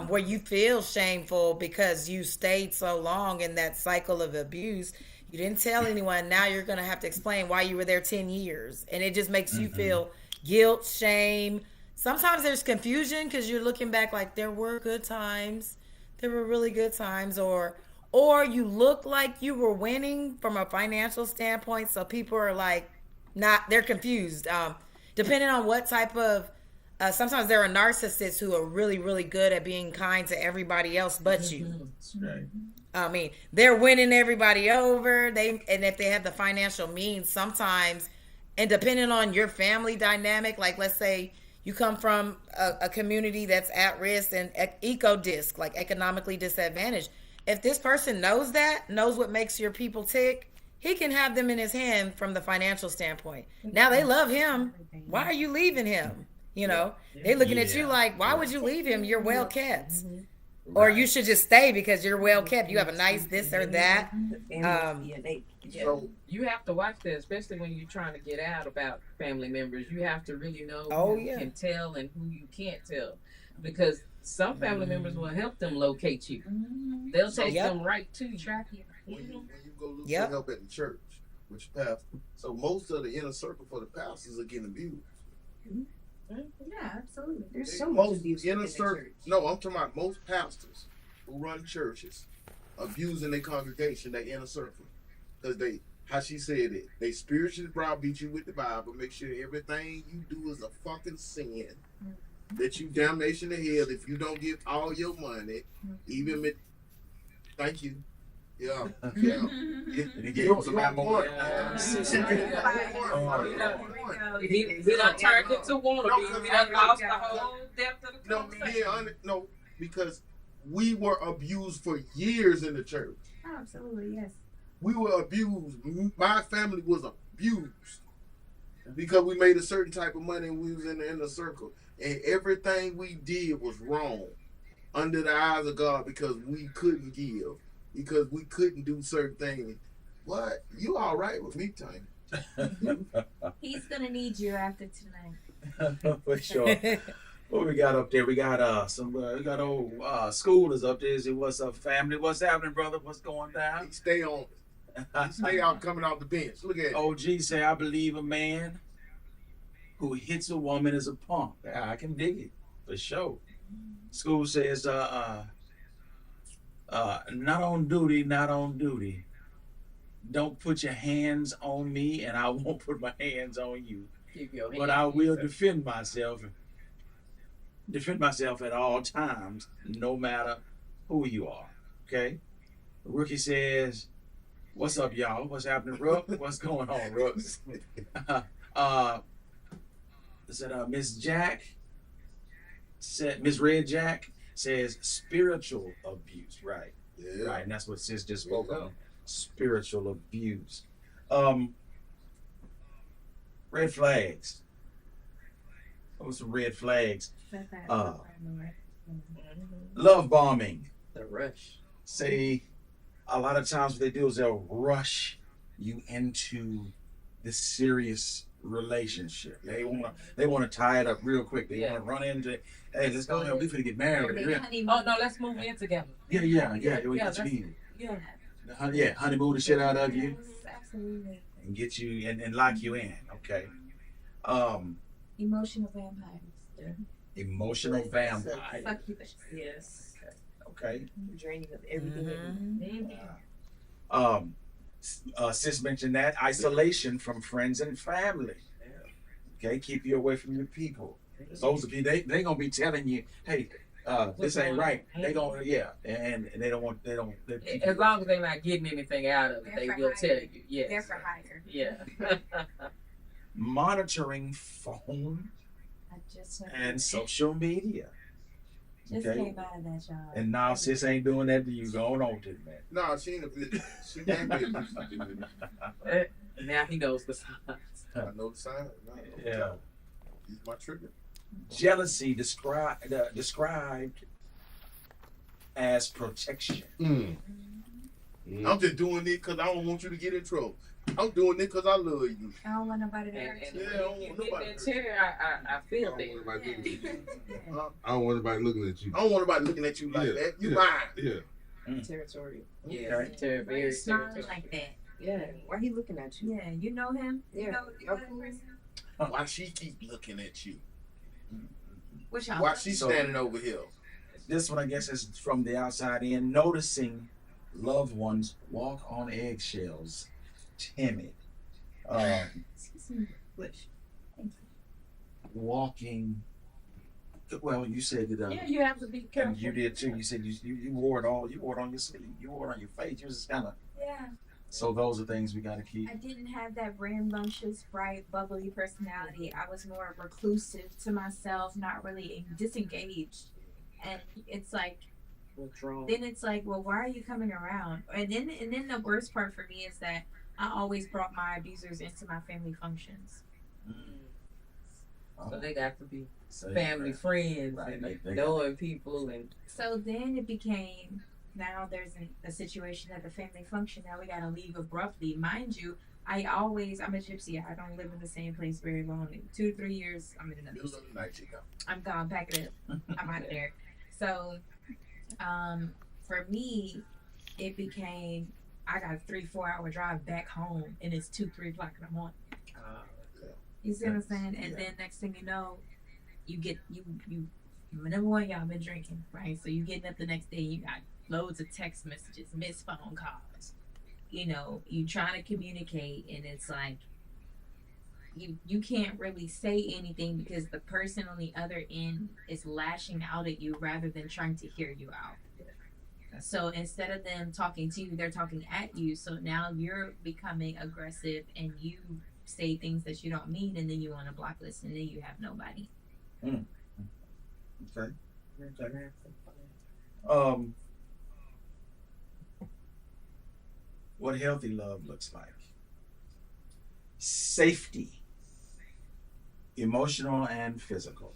S8: where you feel shameful because you stayed so long in that cycle of abuse. You didn't tell anyone. Now you're gonna have to explain why you were there 10 years, and it just makes you feel guilt, shame. Sometimes there's confusion because you're looking back like there were good times. There were really good times. Or you look like you were winning from a financial standpoint. So people are like, they're confused. Depending on what type of, sometimes there are narcissists who are really, really good at being kind to everybody else but you.
S3: Right.
S8: I mean, they're winning everybody over. And if they have the financial means, sometimes, and depending on your family dynamic, like let's say, you come from a community that's at risk and eco-disc, like economically disadvantaged. If this person knows what makes your people tick, he can have them in his hand from the financial standpoint. Now they love him. Why are you leaving him? They're looking at you like, why would you leave him? You're well kept. Or you should just stay because you're well kept. You have a nice this or that.
S4: You have to watch that, especially when you're trying to get out about family members. You have to really know who you can tell and who you can't tell, because some family members will help them locate you. They'll take them right to you.
S6: When you go look for help at the church, with your pastor, so most of the inner circle for the pastors are getting abused.
S5: Yeah, absolutely. There's so much abuse in the church.
S6: No, I'm talking about most pastors who run churches abusing their congregation, their inner circle. Because how she said it, they spiritually browbeat you with the Bible, make sure everything you do is a fucking sin. That you damnation to hell if you don't give all your money, even with, thank you. Yeah.
S3: He gave us a lot more.
S4: We done turned it to wannabe. We done lost the whole depth of the conversation.
S6: No, because we were abused for years in the church.
S5: Oh, absolutely, yes.
S6: We were abused. My family was abused because we made a certain type of money and we was in the inner circle. And everything we did was wrong under the eyes of God because we couldn't give, because we couldn't do certain things. What? You all right with me, Tanya?
S5: He's gonna need you after tonight.
S3: For sure. What we got up there? We got we got old school is up there. Is it what's up, family? What's happening, brother? What's going down?
S6: He stay on. He stay out coming off the bench. Look at it.
S3: OG say, I believe a man who hits a woman is a punk. I can dig it for sure. School says, not on duty, not on duty. Don't put your hands on me, and I won't put my hands on you. But I will defend myself. Defend myself at all times, no matter who you are. Okay? Rookie says, what's up, y'all? What's happening, Rook? What's going on, Rook? Miss Jack said, Miss Red Jack says spiritual abuse. Right.
S6: Yeah.
S3: Right. And that's what sis just spoke on. Spiritual abuse. Red flags. What was some red flags? Love bombing.
S4: The rush.
S3: Say a lot of times what they do is they'll rush you into this serious relationship. They wanna tie it up real quick. They wanna run into, hey, let's go ahead, we finna get married.
S4: Oh no, let's move in together.
S3: Yeah. Honeymoon the shit out of you.
S5: Absolutely.
S3: And get you and lock you in. Okay.
S5: Emotional vampires.
S3: Emotional vampire.
S5: Succubus.
S4: Yes.
S3: Okay.
S4: Draining of everything.
S3: Sis mentioned that isolation from friends and family. Okay, keep you away from your people. Those of you, they gonna be telling you, hey, this ain't right. They gonna and they don't want
S4: as long as they're not getting anything out of it, they will tell you. Yes.
S5: They're for hire.
S4: Yeah.
S3: Monitoring phone and social media.
S5: Just came out of that job.
S3: And now sis ain't doing that to you. Going on to it, man.
S6: No, she ain't a bitch. She ain't a bitch.
S4: Now he knows the signs.
S6: I know the signs.
S3: Yeah.
S6: Use my trigger.
S3: Jealousy described as protection.
S6: I'm just doing it because I don't want you to get in trouble. I'm doing it because I love you.
S5: I don't want nobody to hurt you.
S6: Yeah, I don't want nobody to hurt you.
S4: I feel that.
S19: I don't want anybody looking at you.
S6: I don't want nobody looking at you like that. You mine.
S19: Yeah.
S4: Territorial.
S5: Yeah,
S4: very
S5: smiling like that.
S12: Yeah. Why he looking at you?
S5: Yeah, you know him.
S12: Yeah.
S5: You know that person.
S6: Why she keep looking at you?
S5: Which y'all?
S6: Why she standing over here?
S3: This one, I guess, is from the outside in. Noticing loved ones walk on eggshells, timid. Walking. Well, you said that.
S4: Yeah, you have to be careful.
S3: And you did too. You said you wore it all. You wore it on your sleeve. You wore it on your face. You was kind of.
S5: Yeah.
S3: So those are things we got to keep.
S5: I didn't have that rambunctious, bright, bubbly personality. I was more reclusive to myself, not really disengaged. And it's like,
S4: withdrawn.
S5: Then it's like, well, why are you coming around? And then the worst part for me is that I always brought my abusers into my family functions.
S4: So they got to be family friends and knowing people. And
S5: so then it became, now there's a situation at the family function. Now we got to leave abruptly. Mind you, I'm a gypsy. I don't live in the same place very long. 2 to 3 years, I'm in another city. I'm gone, pack it up. I'm out of there. So for me, it became, I got a 3-4 hour drive back home, and it's 2-3 o'clock in the morning. You see what I'm saying? And then next thing you know, you number one, y'all been drinking, right? So you getting up the next day, you got loads of text messages, missed phone calls. You know, you trying to communicate, and it's like you can't really say anything because the person on the other end is lashing out at you rather than trying to hear you out. So instead of them talking to you, they're talking at you. So now you're becoming aggressive and you say things that you don't mean, and then you on a blacklist, and then you have nobody.
S3: Okay. What healthy love looks like. Safety, emotional and physical.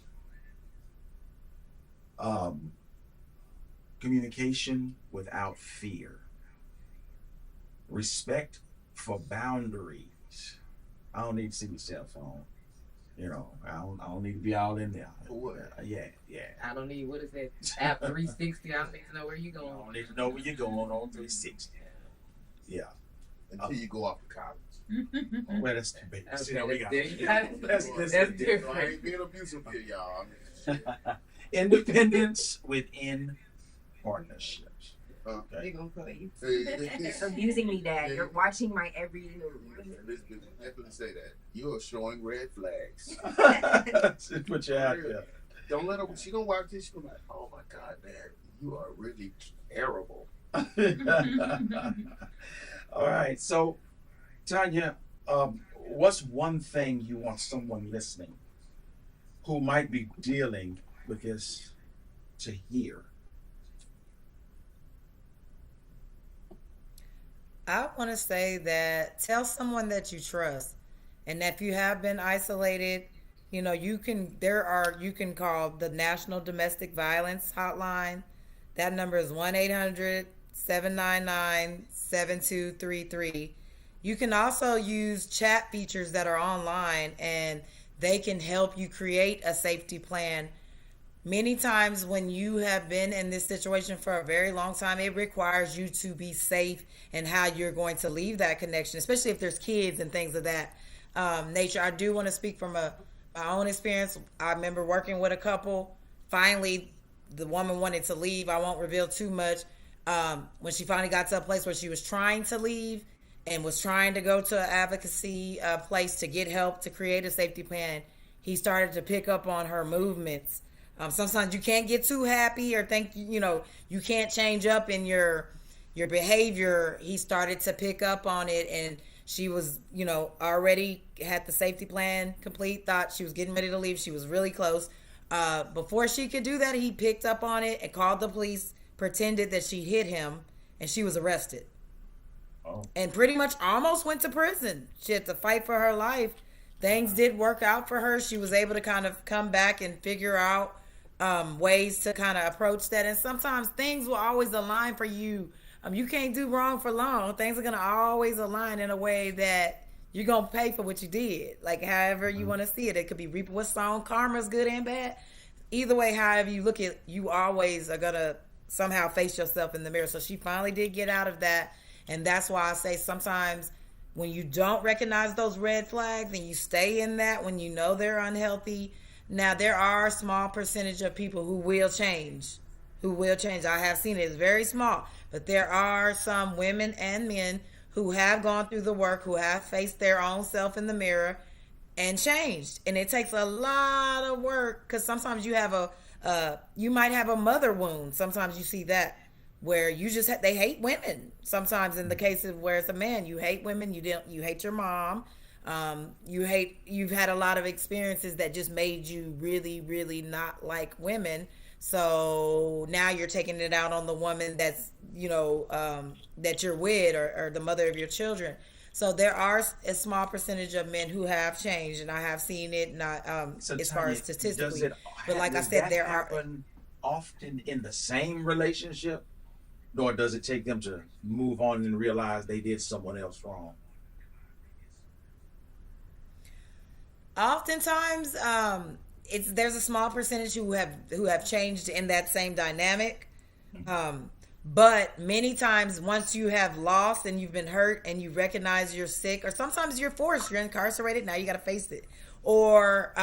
S3: Communication without fear. Respect for boundaries. I don't need to see my cell phone. You know, I don't need to be all in there. Yeah.
S4: I don't need, what is that, app 360? I don't need to know where you're going.
S3: I don't need to know where you're going on 360. Yeah.
S6: Until you go off to college.
S3: Well, that's too big.
S4: Okay,
S3: See, now we got
S4: that's different.
S6: I ain't being abusive here, y'all.
S3: Independence within partnerships.
S12: They're gonna call you abusing me, Dad. You're watching my every move.
S6: Elizabeth definitely say that. You are showing red flags.
S3: Put your out there.
S6: Don't let her. She gonna watch this. She gonna be like, oh my God, Dad, you are really terrible.
S3: All right. So, Tanya, what's one thing you want someone listening who might be dealing with this to hear?
S8: I want to say that tell someone that you trust, and if you have been isolated, you know, you can call the National Domestic Violence Hotline. That number is 1-800-799-7233. You can also use chat features that are online, and they can help you create a safety plan. Many times when you have been in this situation for a very long time, it requires you to be safe in how you're going to leave that connection, especially if there's kids and things of that nature. I do want to speak from my own experience. I remember working with a couple. Finally, the woman wanted to leave. I won't reveal too much. When she finally got to a place where she was trying to leave and was trying to go to an advocacy place to get help to create a safety plan, he started to pick up on her movements. Sometimes you can't get too happy or think, you know, you can't change up in your behavior. He started to pick up on it, and she was, you know, already had the safety plan complete, thought she was getting ready to leave. She was really close. Before she could do that, he picked up on it and called the police, pretended that she hit him, and she was arrested. Oh. And pretty much almost went to prison. She had to fight for her life. Things did work out for her. She was able to kind of come back and figure out ways to kind of approach that. And sometimes things will always align for you. You can't do wrong for long. Things are going to always align in a way that you're going to pay for what you did. Like however you want to see it. It could be reaping what's sown. Karma's good and bad. Either way, however you look at, you always are going to somehow face yourself in the mirror. So she finally did get out of that. And that's why I say sometimes when you don't recognize those red flags and you stay in that when you know they're unhealthy. Now, there are a small percentage of people who will change. I have seen it. It's very small. But there are some women and men who have gone through the work, who have faced their own self in the mirror and changed. And it takes a lot of work because sometimes you have you might have a mother wound. Sometimes you see that where you just they hate women. Sometimes in the case of where it's a man, you hate women. You hate your mom. You've had a lot of experiences that just made you really, really not like women. So now you're taking it out on the woman that's, you know, that you're with or the mother of your children. So there are a small percentage of men who have changed, and I have seen it not
S3: So
S8: as
S3: Tanya,
S8: far as statistically. But like I
S3: does
S8: said,
S3: that
S8: there are
S3: happen often in the same relationship, or does it take them to move on and realize they did someone else wrong?
S8: Oftentimes, there's a small percentage who have changed in that same dynamic. But many times, once you have lost and you've been hurt and you recognize you're sick, or sometimes you're forced, you're incarcerated, now you got to face it. Or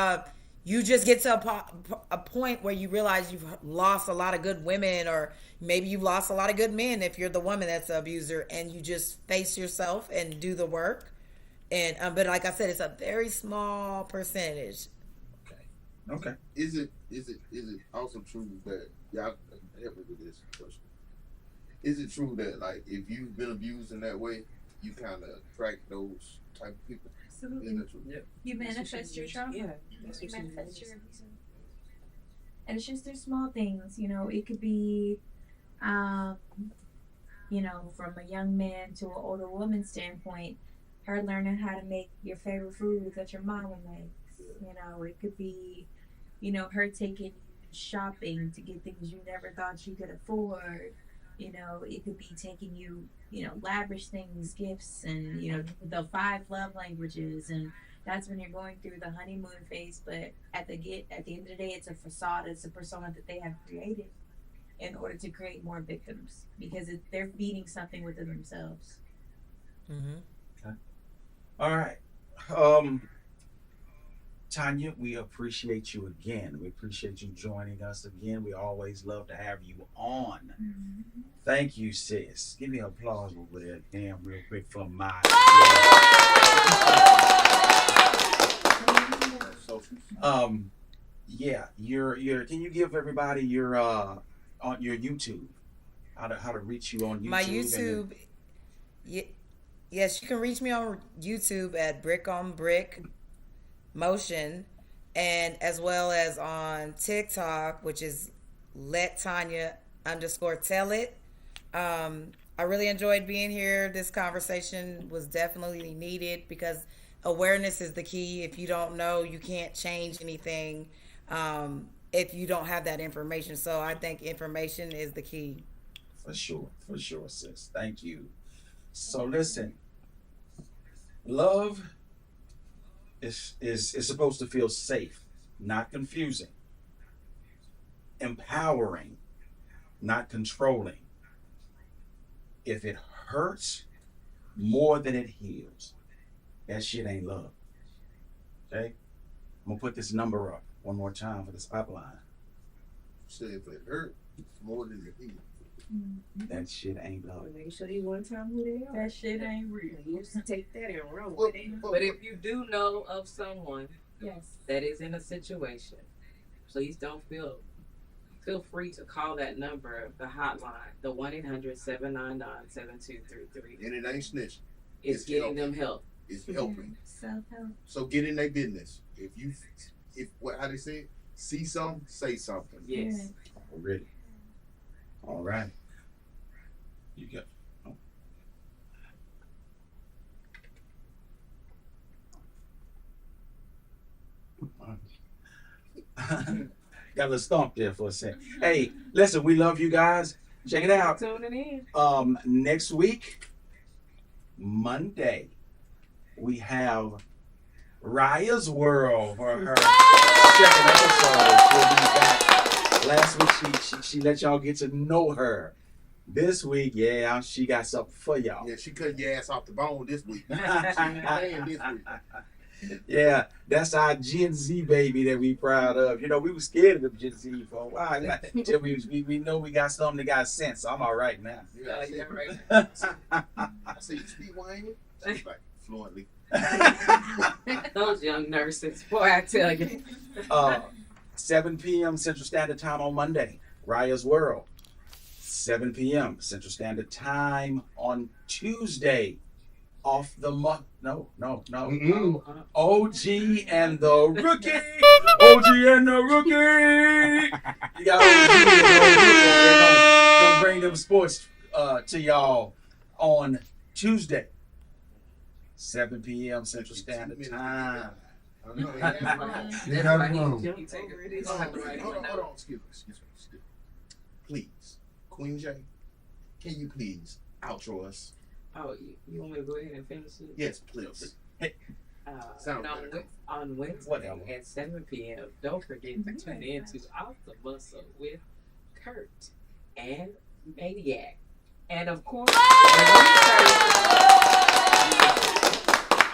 S8: you just get to a point where you realize you've lost a lot of good women, or maybe you've lost a lot of good men if you're the woman that's the abuser, and you just face yourself and do the work. And but like I said, it's a very small percentage.
S3: Okay.
S6: Is it also true that y'all help me with this question? Is it true that like if you've been abused in that way, you kind of attract those type of people?
S5: Absolutely.
S6: Is that true?
S5: Yep. You manifest your trauma.
S12: Yeah.
S5: You manifest your abuse. And it's just there's small things, you know. It could be, you know, from a young man to an older woman standpoint, her learning how to make your favorite food that your mama makes. You know, it could be, you know, her taking you shopping to get things you never thought you could afford. You know, it could be taking you, you know, lavish things, gifts, and, you know, the 5 love languages. And that's when you're going through the honeymoon phase. But at the end of the day, it's a facade. It's a persona that they have created in order to create more victims, because they're feeding something within themselves.
S3: Okay. All right. Tanya, we appreciate you again. We appreciate you joining us again. We always love to have you on. Thank you, sis. Give me an applause over there, damn, real quick for my. Yeah, your. Can you give everybody your on your YouTube, how to reach you on YouTube?
S8: My YouTube. Yes, you can reach me on YouTube at Brick on Brick Motion, and as well as on TikTok, which is Let Tanya _tell it. I really enjoyed being here. This conversation was definitely needed because awareness is the key. If you don't know, you can't change anything if you don't have that information. So I think information is the key.
S3: For sure, sis. Thank you. So listen, love is supposed to feel safe, not confusing, empowering, not controlling. If it hurts more than it heals, that shit ain't love. Okay? I'm gonna put this number up one more time for this pipeline.
S6: So if it hurt more than it heals,
S3: that shit ain't love.
S12: Make sure you one time who they are.
S5: That shit ain't real.
S12: You used to take that and run with it.
S4: But if you do know of someone
S5: yes,
S4: that is in a situation, please don't feel free to call that number, the hotline, the 1-800-799-7233.
S6: and it ain't snitching.
S4: It's getting
S6: helping.
S4: them help.
S6: It's helping.
S5: Self-help.
S6: So get in their business. If how they say it, see something, say something.
S4: Yes.
S3: Already. All right. You got. Got a little stomp there for a second. Hey, listen, we love you guys. Check it out.
S4: Tuning in.
S3: Next week, Monday, we have Raya's World for her second episode. She'll be back. Last week, she let y'all get to know her. This week, yeah, she got something for y'all.
S6: Yeah, she cut your ass off the bone this week. She playing this week.
S3: Yeah, that's our Gen Z baby that we proud of. You know, we were scared of Gen Z for a while. Till we know we got something that got sense. So I'm all right now.
S6: Yeah,
S4: Yeah, right.
S6: I say, you speak Wayne? She's like, fluently.
S4: Those young nurses, boy, I tell you.
S3: 7 p.m. Central Standard Time on Monday, Raya's World. 7 p.m. Central Standard Time on Tuesday. Off the month. No. OG and the Rookie. OG and the Rookie. You got OG and the Rookie. Gonna bring them sports to y'all on Tuesday. 7 p.m. Central Standard Time.
S6: Hold on. Excuse me. Please, Queen J, can you please outro us?
S4: Oh, you want me to go ahead and finish it?
S6: Yes, please.
S4: On Wednesday at 7 p.m., don't forget to tune in to Off the Muscle with Kurt and Maniac. And of course,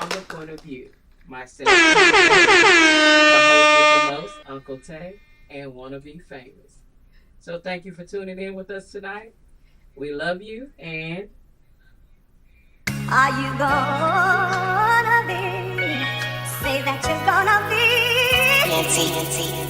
S4: on the point of view, myself, the host with the host, Uncle Tay, and Wanna Be Famous. So thank you for tuning in with us tonight. We love you, and
S1: Are you gonna be? Say that you're gonna be. Nancy.